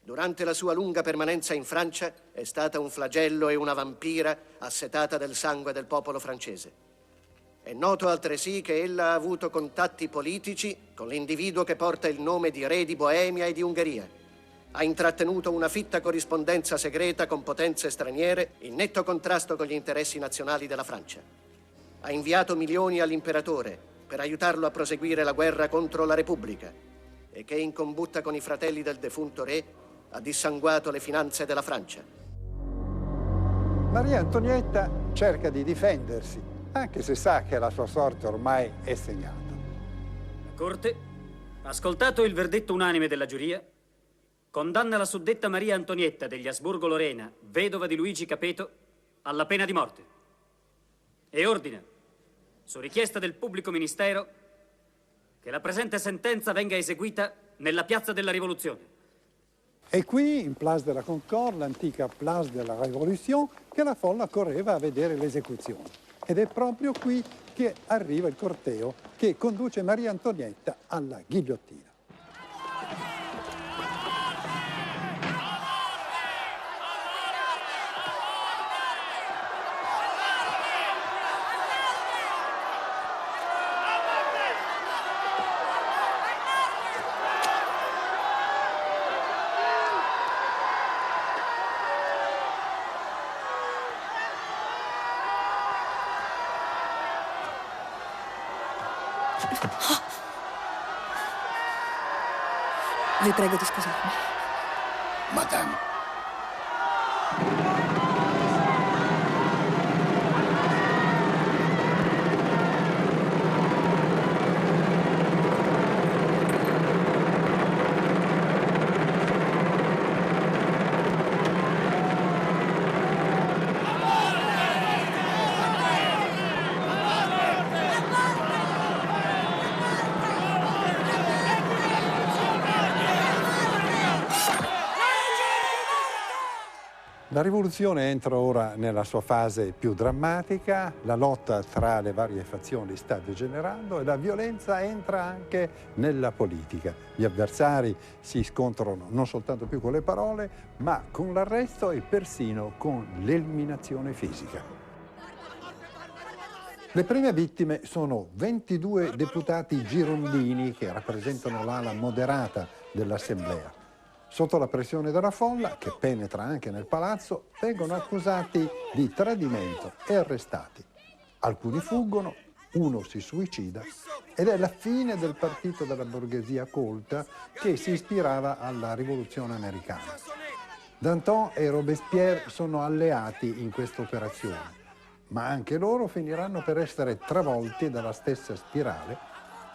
S7: durante la sua lunga permanenza in Francia è stata un flagello e una vampira assetata del sangue del popolo francese. È noto altresì che ella ha avuto contatti politici con l'individuo che porta il nome di re di Boemia e di Ungheria. Ha intrattenuto una fitta corrispondenza segreta con potenze straniere in netto contrasto con gli interessi nazionali della Francia. Ha inviato milioni all'imperatore per aiutarlo a proseguire la guerra contro la Repubblica e che in combutta con i fratelli del defunto re ha dissanguato le finanze della Francia.
S1: Maria Antonietta cerca di difendersi, anche se sa che la sua sorte ormai è segnata.
S11: La Corte, ascoltato il verdetto unanime della giuria, condanna la suddetta Maria Antonietta degli Asburgo-Lorena, vedova di Luigi Capeto, alla pena di morte e ordina, su richiesta del pubblico ministero, che la presente sentenza venga eseguita nella piazza della Rivoluzione.
S1: È qui, in Place de la Concorde, l'antica Place de la Révolution, che la folla correva a vedere l'esecuzione. Ed è proprio qui che arriva il corteo che conduce Maria Antonietta alla ghigliottina.
S3: Vi prego di scusarmi.
S5: Madame.
S1: La rivoluzione entra ora nella sua fase più drammatica, la lotta tra le varie fazioni sta degenerando e la violenza entra anche nella politica. Gli avversari si scontrano non soltanto più con le parole, ma con l'arresto e persino con l'eliminazione fisica. Le prime vittime sono 22 deputati girondini che rappresentano l'ala moderata dell'Assemblea. Sotto la pressione della folla, che penetra anche nel palazzo, vengono accusati di tradimento e arrestati. Alcuni fuggono, uno si suicida ed è la fine del partito della borghesia colta che si ispirava alla rivoluzione americana. Danton e Robespierre sono alleati in questa operazione, ma anche loro finiranno per essere travolti dalla stessa spirale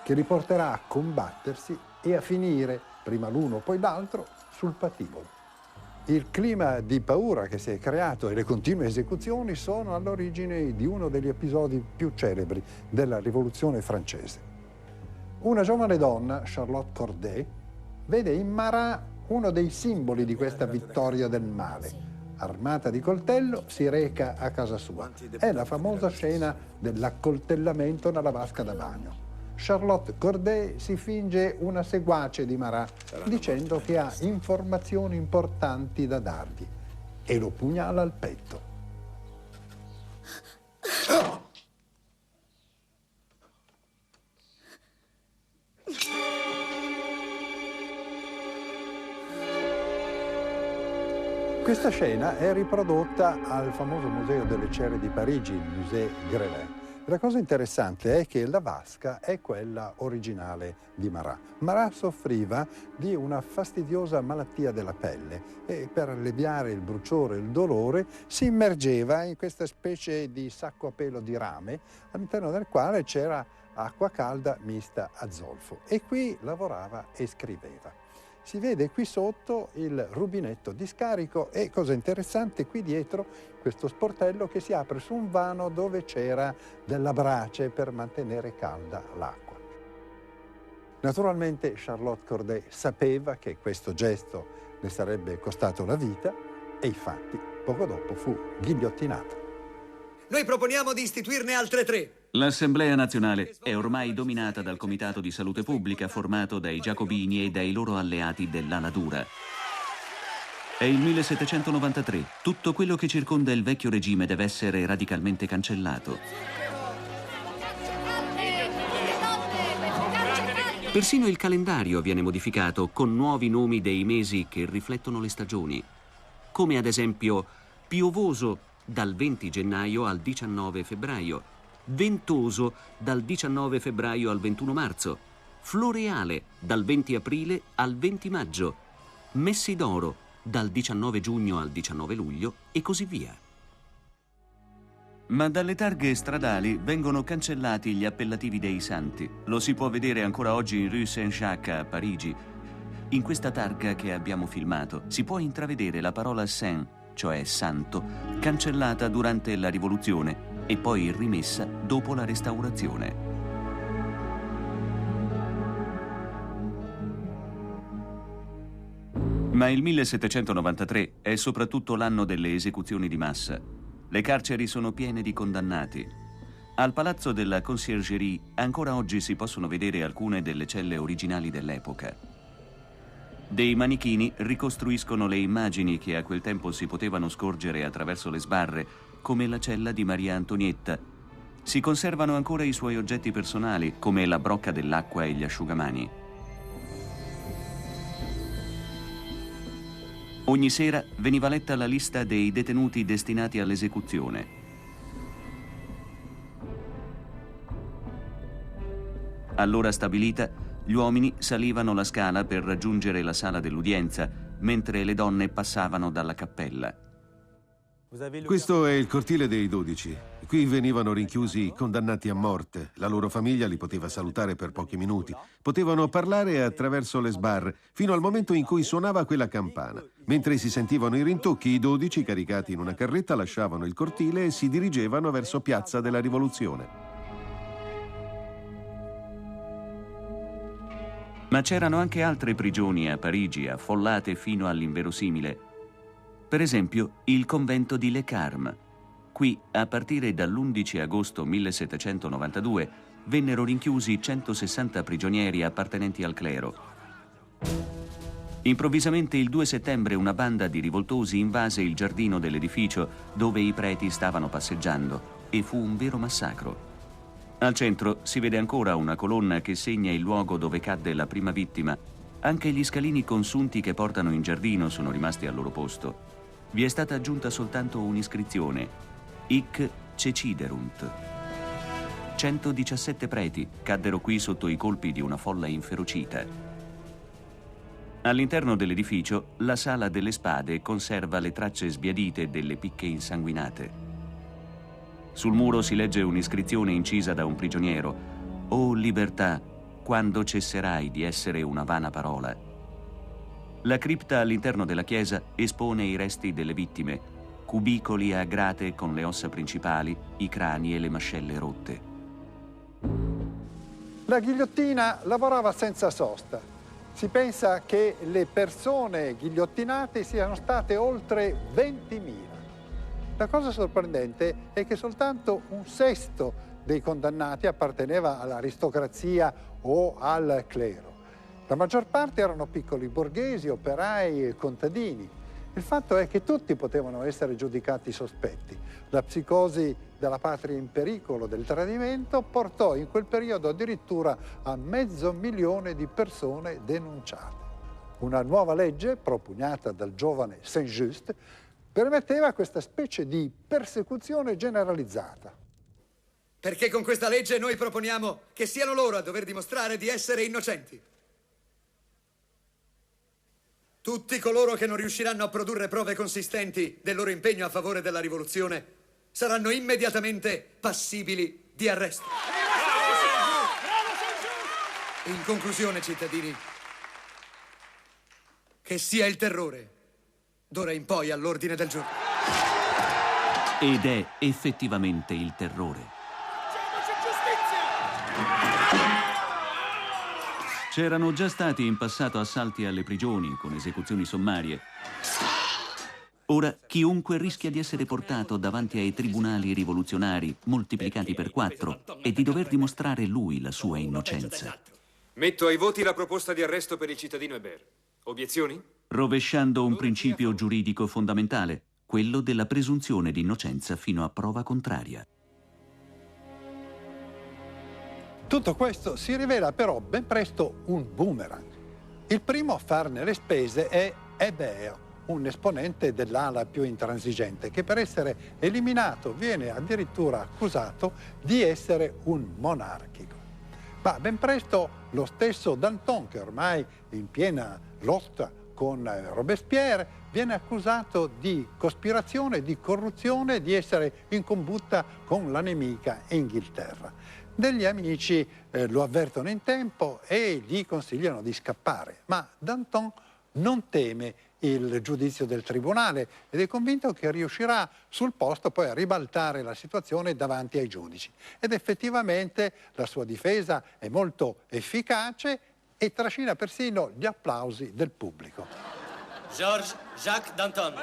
S1: che li porterà a combattersi e a finire, prima l'uno poi l'altro, sul patibolo. Il clima di paura che si è creato e le continue esecuzioni sono all'origine di uno degli episodi più celebri della Rivoluzione francese. Una giovane donna, Charlotte Corday, vede in Marat uno dei simboli di questa vittoria del male. Armata di coltello, si reca a casa sua. È la famosa scena dell'accoltellamento nella vasca da bagno. Charlotte Corday si finge una seguace di Marat dicendo che ha informazioni importanti da dargli e lo pugnala al petto. Questa scena è riprodotta al famoso Museo delle Cere di Parigi, il Musée Grelin. La cosa interessante è che la vasca è quella originale di Marat. Marat soffriva di una fastidiosa malattia della pelle e per alleviare il bruciore e il dolore si immergeva in questa specie di sacco a pelo di rame all'interno del quale c'era acqua calda mista a zolfo e qui lavorava e scriveva. Si vede qui sotto il rubinetto di scarico e, cosa interessante, qui dietro questo sportello che si apre su un vano dove c'era della brace per mantenere calda l'acqua. Naturalmente Charlotte Corday sapeva che questo gesto le sarebbe costato la vita e infatti poco dopo fu ghigliottinata.
S22: Noi proponiamo di istituirne altre 3.
S2: L'Assemblea nazionale è ormai dominata dal Comitato di Salute Pubblica formato dai giacobini e dai loro alleati dell'ala dura. È il 1793. Tutto quello che circonda il vecchio regime deve essere radicalmente cancellato. Persino il calendario viene modificato con nuovi nomi dei mesi che riflettono le stagioni, come ad esempio piovoso dal 20 gennaio al 19 febbraio, ventoso dal 19 febbraio al 21 marzo, floreale dal 20 aprile al 20 maggio, messidoro dal 19 giugno al 19 luglio e così via. Ma dalle targhe stradali vengono cancellati gli appellativi dei santi. Lo si può vedere ancora oggi in Rue Saint-Jacques a Parigi. In questa targa che abbiamo filmato si può intravedere la parola Saint, cioè santo, cancellata durante la Rivoluzione e poi rimessa dopo la Restaurazione. Ma il 1793 è soprattutto l'anno delle esecuzioni di massa. Le carceri sono piene di condannati. Al palazzo della Conciergerie ancora oggi si possono vedere alcune delle celle originali dell'epoca. Dei manichini ricostruiscono le immagini che a quel tempo si potevano scorgere attraverso le sbarre, come la cella di Maria Antonietta. Si conservano ancora i suoi oggetti personali, come la brocca dell'acqua e gli asciugamani. Ogni sera veniva letta la lista dei detenuti destinati all'esecuzione. All'ora stabilita, gli uomini salivano la scala per raggiungere la sala dell'udienza, mentre le donne passavano dalla cappella.
S16: Questo è il cortile dei 12. Qui venivano rinchiusi i condannati a morte. La loro famiglia li poteva salutare per pochi minuti. Potevano parlare attraverso le sbarre, fino al momento in cui suonava quella campana. Mentre si sentivano i rintocchi, i 12, caricati in una carretta, lasciavano il cortile e si dirigevano verso Piazza della Rivoluzione.
S2: Ma c'erano anche altre prigioni a Parigi, affollate fino all'inverosimile. Per esempio, il convento di Le Carme. Qui, a partire dall'11 agosto 1792, vennero rinchiusi 160 prigionieri appartenenti al clero. Improvvisamente, il 2 settembre, una banda di rivoltosi invase il giardino dell'edificio dove i preti stavano passeggiando e fu un vero massacro. Al centro si vede ancora una colonna che segna il luogo dove cadde la prima vittima. Anche gli scalini consunti che portano in giardino sono rimasti al loro posto. Vi è stata aggiunta soltanto un'iscrizione: Hic ceciderunt. 117 preti caddero qui sotto i colpi di una folla inferocita. All'interno dell'edificio, la sala delle spade conserva le tracce sbiadite delle picche insanguinate. Sul muro si legge un'iscrizione incisa da un prigioniero: «O libertà, quando cesserai di essere una vana parola?» La cripta all'interno della chiesa espone i resti delle vittime, cubicoli a grate con le ossa principali, i crani e le mascelle rotte.
S1: La ghigliottina lavorava senza sosta. Si pensa che le persone ghigliottinate siano state oltre 20.000. La cosa sorprendente è che soltanto un sesto dei condannati apparteneva all'aristocrazia o al clero. La maggior parte erano piccoli borghesi, operai e contadini. Il fatto è che tutti potevano essere giudicati sospetti. La psicosi della patria in pericolo, del tradimento, portò in quel periodo addirittura a 500.000 di persone denunciate. Una nuova legge, propugnata dal giovane Saint-Just, permetteva questa specie di persecuzione generalizzata.
S22: Perché con questa legge noi proponiamo che siano loro a dover dimostrare di essere innocenti. Tutti coloro che non riusciranno a produrre prove consistenti del loro impegno a favore della rivoluzione saranno immediatamente passibili di arresto. In conclusione, cittadini, che sia il terrore d'ora in poi all'ordine del giorno.
S2: Ed è effettivamente il terrore. C'erano già stati in passato assalti alle prigioni con esecuzioni sommarie. Ora chiunque rischia di essere portato davanti ai tribunali rivoluzionari moltiplicati per 4 e di dover dimostrare lui la sua innocenza.
S15: Metto ai voti la proposta di arresto per il cittadino Hébert. Obiezioni?
S2: Rovesciando un principio giuridico fondamentale, quello della presunzione di innocenza fino a prova contraria.
S1: Tutto questo si rivela però ben presto un boomerang. Il primo a farne le spese è Hébert, un esponente dell'ala più intransigente, che per essere eliminato viene addirittura accusato di essere un monarchico. Ma ben presto lo stesso Danton, che ormai è in piena lotta con Robespierre, viene accusato di cospirazione, di corruzione, di essere in combutta con la nemica Inghilterra. Degli amici lo avvertono in tempo e gli consigliano di scappare, ma Danton non teme il giudizio del tribunale ed è convinto che riuscirà sul posto poi a ribaltare la situazione davanti ai giudici. Ed effettivamente la sua difesa è molto efficace e trascina persino gli applausi del pubblico.
S11: Georges Jacques Danton,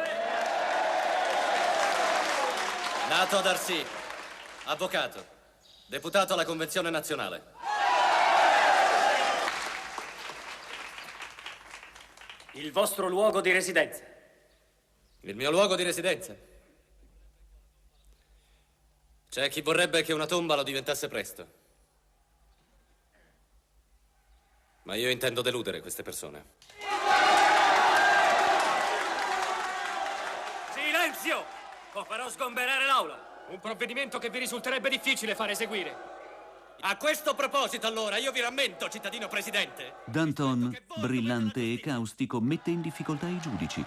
S11: nato ad Arcy, avvocato, deputato alla Convenzione Nazionale.
S18: Il vostro luogo di residenza.
S11: Il mio luogo di residenza? C'è chi vorrebbe che una tomba lo diventasse presto. Ma io intendo deludere queste persone.
S18: Silenzio! O farò sgomberare l'aula.
S11: Un provvedimento che vi risulterebbe difficile far eseguire. A questo proposito, allora, io vi rammento, cittadino presidente.
S2: Danton, brillante e caustico, mette in difficoltà i giudici,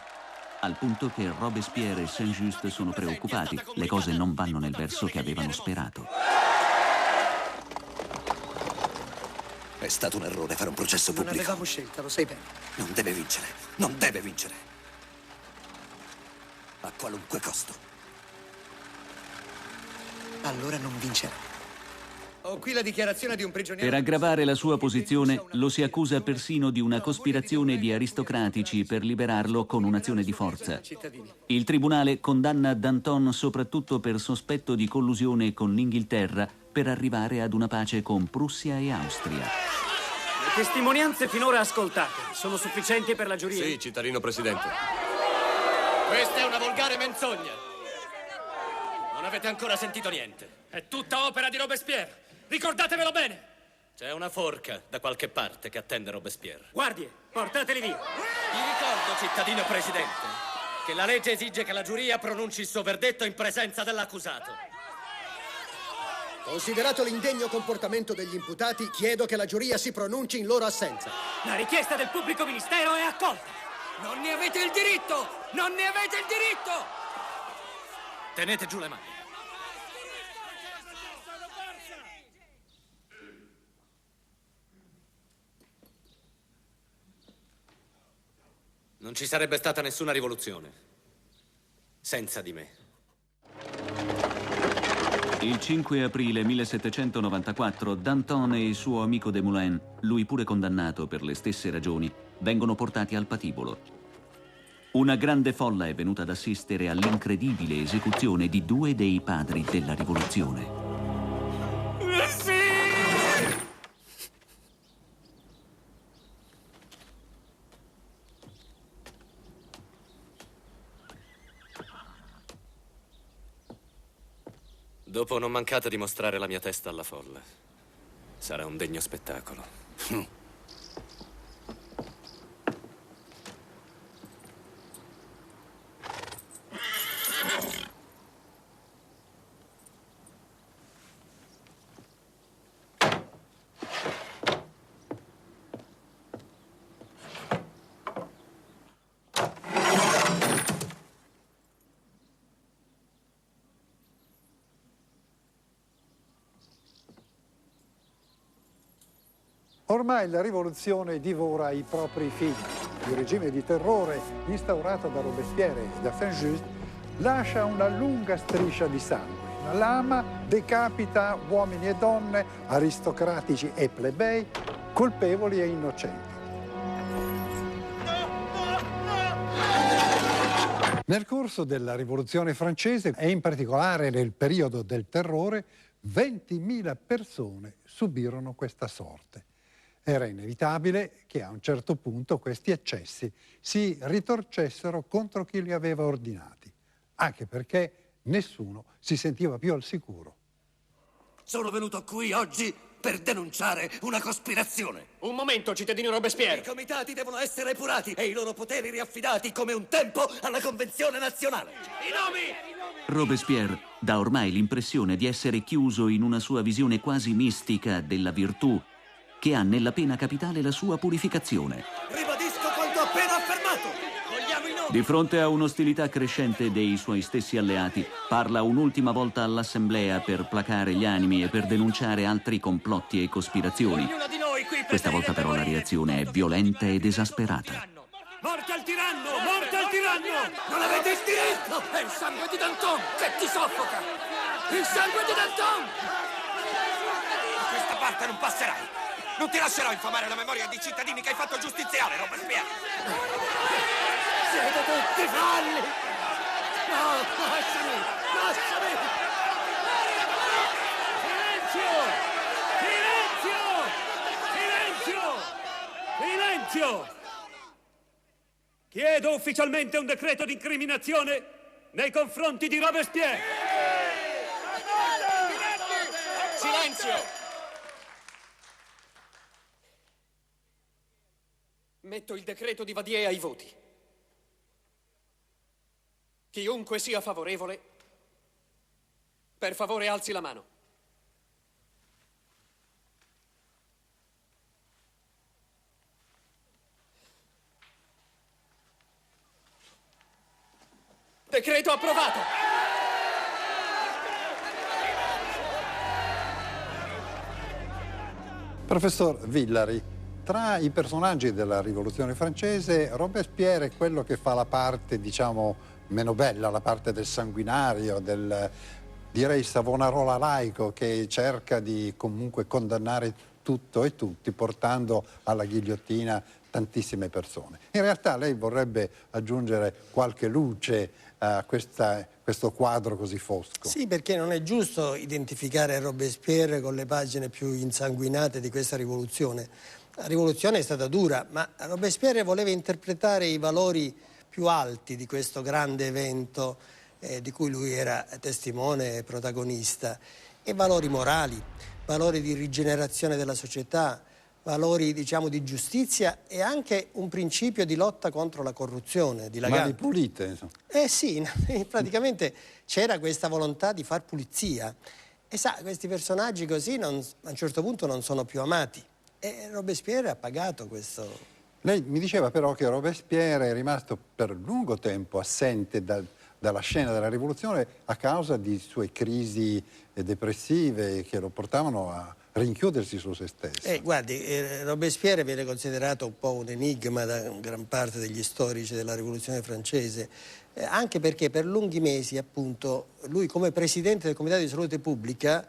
S2: al punto che Robespierre e Saint-Just sono preoccupati. Le cose non vanno nel verso che avevano sperato.
S23: È stato un errore fare un processo pubblico.
S7: Non avevamo scelta, lo sai bene.
S23: Non deve vincere. Non deve vincere. A qualunque costo.
S7: Allora non vincerà.
S22: Ho qui la dichiarazione di un prigioniero.
S2: Per aggravare la sua posizione lo si accusa persino di una cospirazione di aristocratici per liberarlo con un'azione di forza. Il tribunale condanna Danton soprattutto per sospetto di collusione con l'Inghilterra per arrivare ad una pace con Prussia e Austria.
S18: Le testimonianze finora ascoltate sono sufficienti per la giuria?
S15: Sì, cittadino presidente.
S11: Questa è una volgare menzogna. Non avete ancora sentito niente. È tutta opera di Robespierre. Ricordatevelo bene. C'è una forca da qualche parte che attende Robespierre.
S18: Guardie, portateli via.
S11: Vi ricordo, cittadino presidente, che la legge esige che la giuria pronunci il suo verdetto in presenza dell'accusato.
S7: Considerato l'indegno comportamento degli imputati, chiedo che la giuria si pronunci in loro assenza.
S18: La richiesta del pubblico ministero è accolta.
S11: Non ne avete il diritto! Non ne avete il diritto! Tenete giù le mani. Non ci sarebbe stata nessuna rivoluzione senza di me.
S2: Il 5 aprile 1794 Danton e il suo amico Desmoulins, lui pure condannato per le stesse ragioni, vengono portati al patibolo. Una grande folla è venuta ad assistere all'incredibile esecuzione di due dei padri della rivoluzione.
S11: Dopo non mancate di mostrare la mia testa alla folla. Sarà un degno spettacolo.
S1: Ormai la rivoluzione divora i propri figli. Il regime di terrore instaurato da Robespierre e da Saint-Just lascia una lunga striscia di sangue. La lama decapita uomini e donne, aristocratici e plebei, colpevoli e innocenti. Nel corso della rivoluzione francese e in particolare nel periodo del terrore, 20.000 persone subirono questa sorte. Era inevitabile che a un certo punto questi eccessi si ritorcessero contro chi li aveva ordinati, anche perché nessuno si sentiva più al sicuro.
S13: Sono venuto qui oggi per denunciare una cospirazione.
S11: Un momento, cittadino Robespierre.
S13: I comitati devono essere epurati e i loro poteri riaffidati come un tempo alla Convenzione Nazionale.
S11: I nomi!
S2: Robespierre dà ormai l'impressione di essere chiuso in una sua visione quasi mistica della virtù, che ha nella pena capitale la sua purificazione.
S13: Ribadisco quanto appena affermato. Vogliamo i nomi.
S2: Di fronte a un'ostilità crescente dei suoi stessi alleati, parla un'ultima volta all'assemblea per placare gli animi e per denunciare altri complotti e cospirazioni. Questa volta però la reazione è violenta ed esasperata.
S11: Morte al tiranno! Morte al tiranno!
S13: Non avete il diritto!
S11: È il sangue di Danton che ti soffoca! Il sangue di Danton!
S13: Da questa parte non passerai! Non ti lascerò infamare la memoria di cittadini che hai fatto giustiziare, Robespierre!
S11: Siete tutti falli! No, lasciami! Lasciami! Silenzio! Silenzio! Silenzio! Chiedo ufficialmente un decreto di incriminazione nei confronti di Robespierre! Silenzio! Metto il decreto di Vadier ai voti. Chiunque sia favorevole, per favore alzi la mano. Decreto approvato!
S1: Professor Villari, tra i personaggi della rivoluzione francese, Robespierre è quello che fa la parte, diciamo, meno bella, la parte del sanguinario, del direi Savonarola laico, che cerca di comunque condannare tutto e tutti, portando alla ghigliottina tantissime persone. In realtà lei vorrebbe aggiungere qualche luce a questo quadro così fosco.
S19: Sì, perché non è giusto identificare Robespierre con le pagine più insanguinate di questa rivoluzione. La rivoluzione è stata dura, ma Robespierre voleva interpretare i valori più alti di questo grande evento di cui lui era testimone e protagonista, e valori morali, valori di rigenerazione della società, valori, diciamo, di giustizia e anche un principio di lotta contro la corruzione, di
S1: Mani pulite, insomma.
S19: Sì, praticamente c'era questa volontà di far pulizia. E sa, questi personaggi così a un certo punto non sono più amati. E Robespierre ha pagato questo.
S1: Lei mi diceva però che Robespierre è rimasto per lungo tempo assente dalla scena della rivoluzione a causa di sue crisi depressive che lo portavano a rinchiudersi su se stesso.
S19: Guardi, Robespierre viene considerato un po' un enigma da gran parte degli storici della rivoluzione francese, anche perché per lunghi mesi, appunto, lui come presidente del Comitato di Salute Pubblica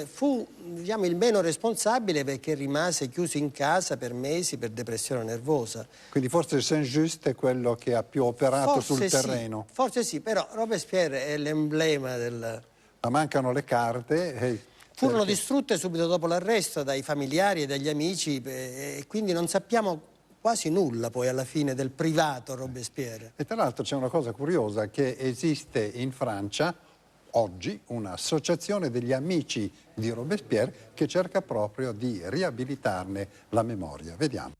S19: fu, diciamo, il meno responsabile, perché rimase chiuso in casa per mesi per depressione nervosa.
S1: Quindi forse Saint-Just è quello che ha più operato sul terreno.
S19: Forse sì, però Robespierre è l'emblema del...
S1: Ma mancano le carte.
S19: Furono distrutte subito dopo l'arresto dai familiari e dagli amici, e quindi non sappiamo quasi nulla poi alla fine del privato Robespierre.
S1: E tra l'altro c'è una cosa curiosa, che esiste in Francia oggi un'associazione degli amici di Robespierre che cerca proprio di riabilitarne la memoria. Vediamo.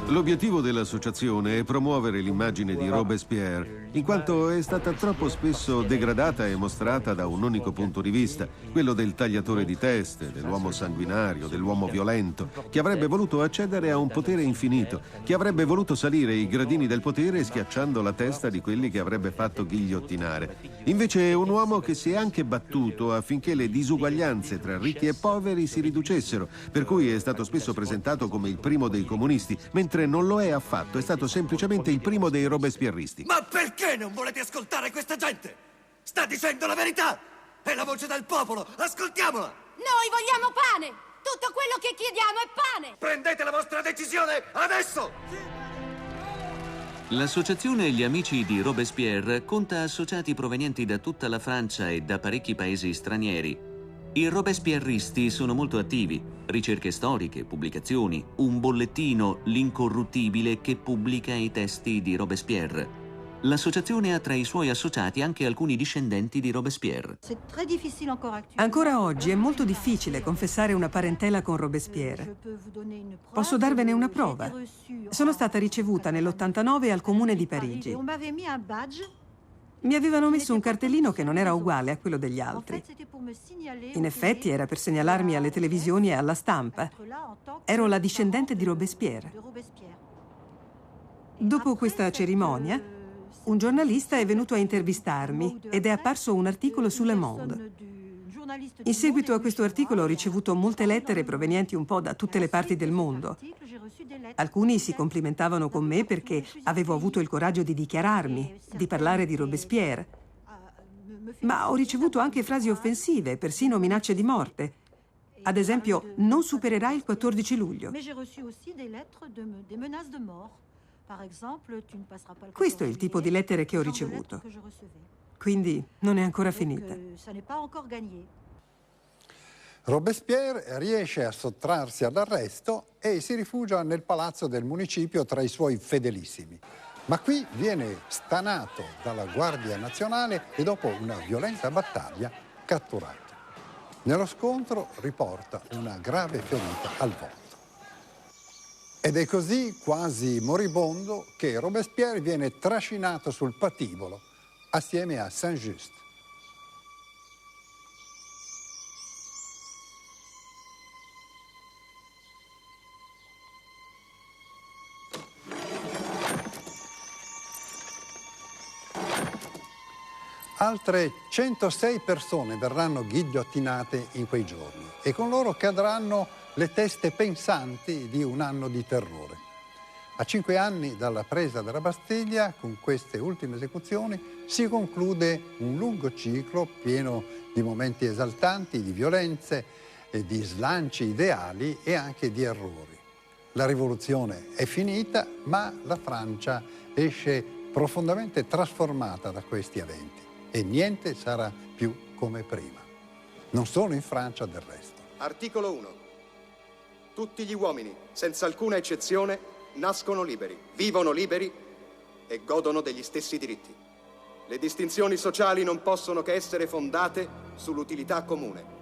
S16: L'obiettivo dell'associazione è promuovere l'immagine di Robespierre, in quanto è stata troppo spesso degradata e mostrata da un unico punto di vista, quello del tagliatore di teste, dell'uomo sanguinario, dell'uomo violento, che avrebbe voluto accedere a un potere infinito, che avrebbe voluto salire i gradini del potere schiacciando la testa di quelli che avrebbe fatto ghigliottinare. Invece è un uomo che si è anche battuto affinché le disuguaglianze tra ricchi e poveri si riducessero, per cui è stato spesso presentato come il primo dei comunisti, mentre non lo è affatto, è stato semplicemente il primo dei robespierristi.
S13: Ma perché non volete ascoltare questa gente? Sta dicendo la verità! È la voce del popolo, ascoltiamola!
S20: Noi vogliamo pane! Tutto quello che chiediamo è pane!
S13: Prendete la vostra decisione adesso!
S2: L'associazione Gli Amici di Robespierre conta associati provenienti da tutta la Francia e da parecchi paesi stranieri. I robespierristi sono molto attivi, ricerche storiche, pubblicazioni, un bollettino, L'Incorruttibile, che pubblica i testi di Robespierre. L'associazione ha tra i suoi associati anche alcuni discendenti di Robespierre.
S21: Ancora oggi è molto difficile confessare una parentela con Robespierre. Posso darvene una prova. Sono stata ricevuta nell'89 al Comune di Parigi. Mi avevano messo un cartellino che non era uguale a quello degli altri. In effetti era per segnalarmi alle televisioni e alla stampa. Ero la discendente di Robespierre. Dopo questa cerimonia, un giornalista è venuto a intervistarmi ed è apparso un articolo su Le Monde. In seguito a questo articolo ho ricevuto molte lettere provenienti un po' da tutte le parti del mondo. Alcuni si complimentavano con me perché avevo avuto il coraggio di dichiararmi, di parlare di Robespierre. Ma ho ricevuto anche frasi offensive, persino minacce di morte. Ad esempio, non supererai il 14 luglio. Questo è il tipo di lettere che ho ricevuto. Quindi non è ancora finita.
S1: Robespierre riesce a sottrarsi all'arresto e si rifugia nel palazzo del municipio tra i suoi fedelissimi. Ma qui viene stanato dalla Guardia Nazionale e dopo una violenta battaglia catturato. Nello scontro riporta una grave ferita al volto. Ed è così, quasi moribondo, che Robespierre viene trascinato sul patibolo assieme a Saint-Just. Altre 106 persone verranno ghigliottinate in quei giorni e con loro cadranno le teste pensanti di un anno di terrore. A 5 anni dalla presa della Bastiglia, con queste ultime esecuzioni, si conclude un lungo ciclo pieno di momenti esaltanti, di violenze, di slanci ideali e anche di errori. La rivoluzione è finita, ma la Francia esce profondamente trasformata da questi eventi e niente sarà più come prima. Non solo in Francia, del resto.
S6: Articolo 1. Tutti gli uomini, senza alcuna eccezione, nascono liberi, vivono liberi e godono degli stessi diritti. Le distinzioni sociali non possono che essere fondate sull'utilità comune.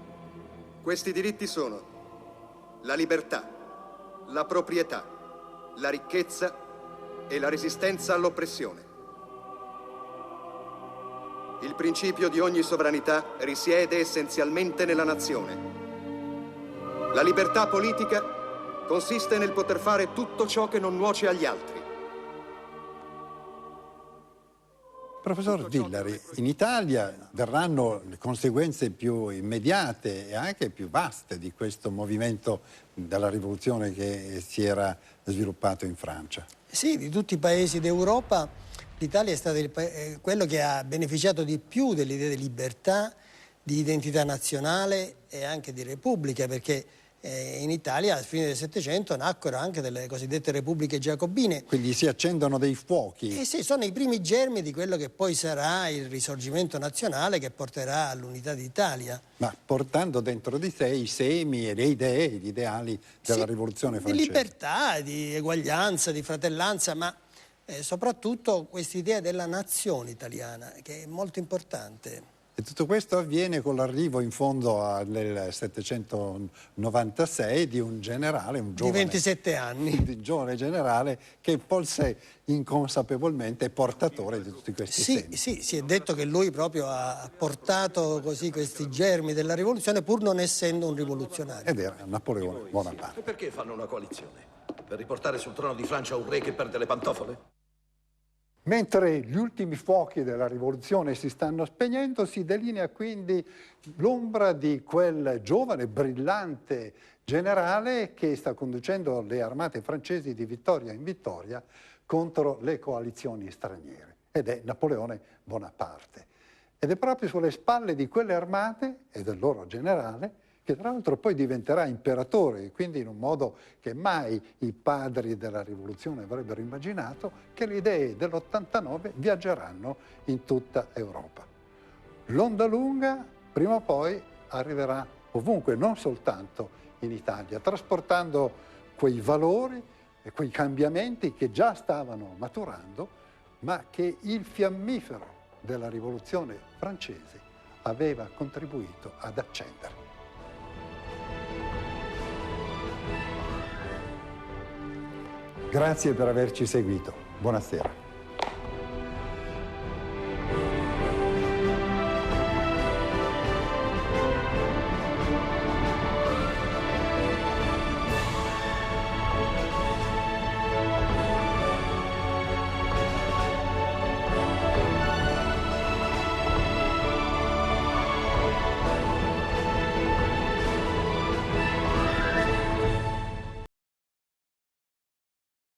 S6: Questi diritti sono la libertà, la proprietà, la ricchezza e la resistenza all'oppressione. Il principio di ogni sovranità risiede essenzialmente nella nazione. La libertà politica consiste nel poter fare tutto ciò che non nuoce agli altri.
S1: Professor Villari, in Italia verranno le conseguenze più immediate e anche più vaste di questo movimento della rivoluzione che si era sviluppato in Francia.
S19: Sì, di tutti i paesi d'Europa l'Italia è stato quello che ha beneficiato di più dell'idea di libertà, di identità nazionale e anche di repubblica, perché in Italia alla fine del Settecento nacquero anche delle cosiddette repubbliche giacobine.
S1: Quindi si accendono dei fuochi.
S19: Sì, sono i primi germi di quello che poi sarà il risorgimento nazionale che porterà all'unità d'Italia.
S1: Ma portando dentro di sé i semi e le idee, gli ideali della rivoluzione francese.
S19: Di libertà, di eguaglianza, di fratellanza, ma soprattutto quest'idea della nazione italiana, che è molto importante.
S1: E tutto questo avviene con l'arrivo in fondo nel 796 di un generale, un giovane,
S19: di 27 anni,
S1: un giovane generale che forse inconsapevolmente è portatore di tutti questi semi.
S19: Sì, si è detto che lui proprio ha portato così questi germi della rivoluzione pur non essendo un rivoluzionario.
S1: Ed era Napoleone Bonaparte.
S17: E perché fanno una coalizione? Per riportare sul trono di Francia un re che perde le pantofole?
S1: Mentre gli ultimi fuochi della rivoluzione si stanno spegnendo, si delinea quindi l'ombra di quel giovane, brillante generale che sta conducendo le armate francesi di vittoria in vittoria contro le coalizioni straniere, ed è Napoleone Bonaparte. Ed è proprio sulle spalle di quelle armate e del loro generale che tra l'altro poi diventerà imperatore, quindi in un modo che mai i padri della rivoluzione avrebbero immaginato, che le idee dell'89 viaggeranno in tutta Europa. L'onda lunga prima o poi arriverà ovunque, non soltanto in Italia, trasportando quei valori e quei cambiamenti che già stavano maturando, ma che il fiammifero della rivoluzione francese aveva contribuito ad accendere. Grazie per averci seguito. Buonasera.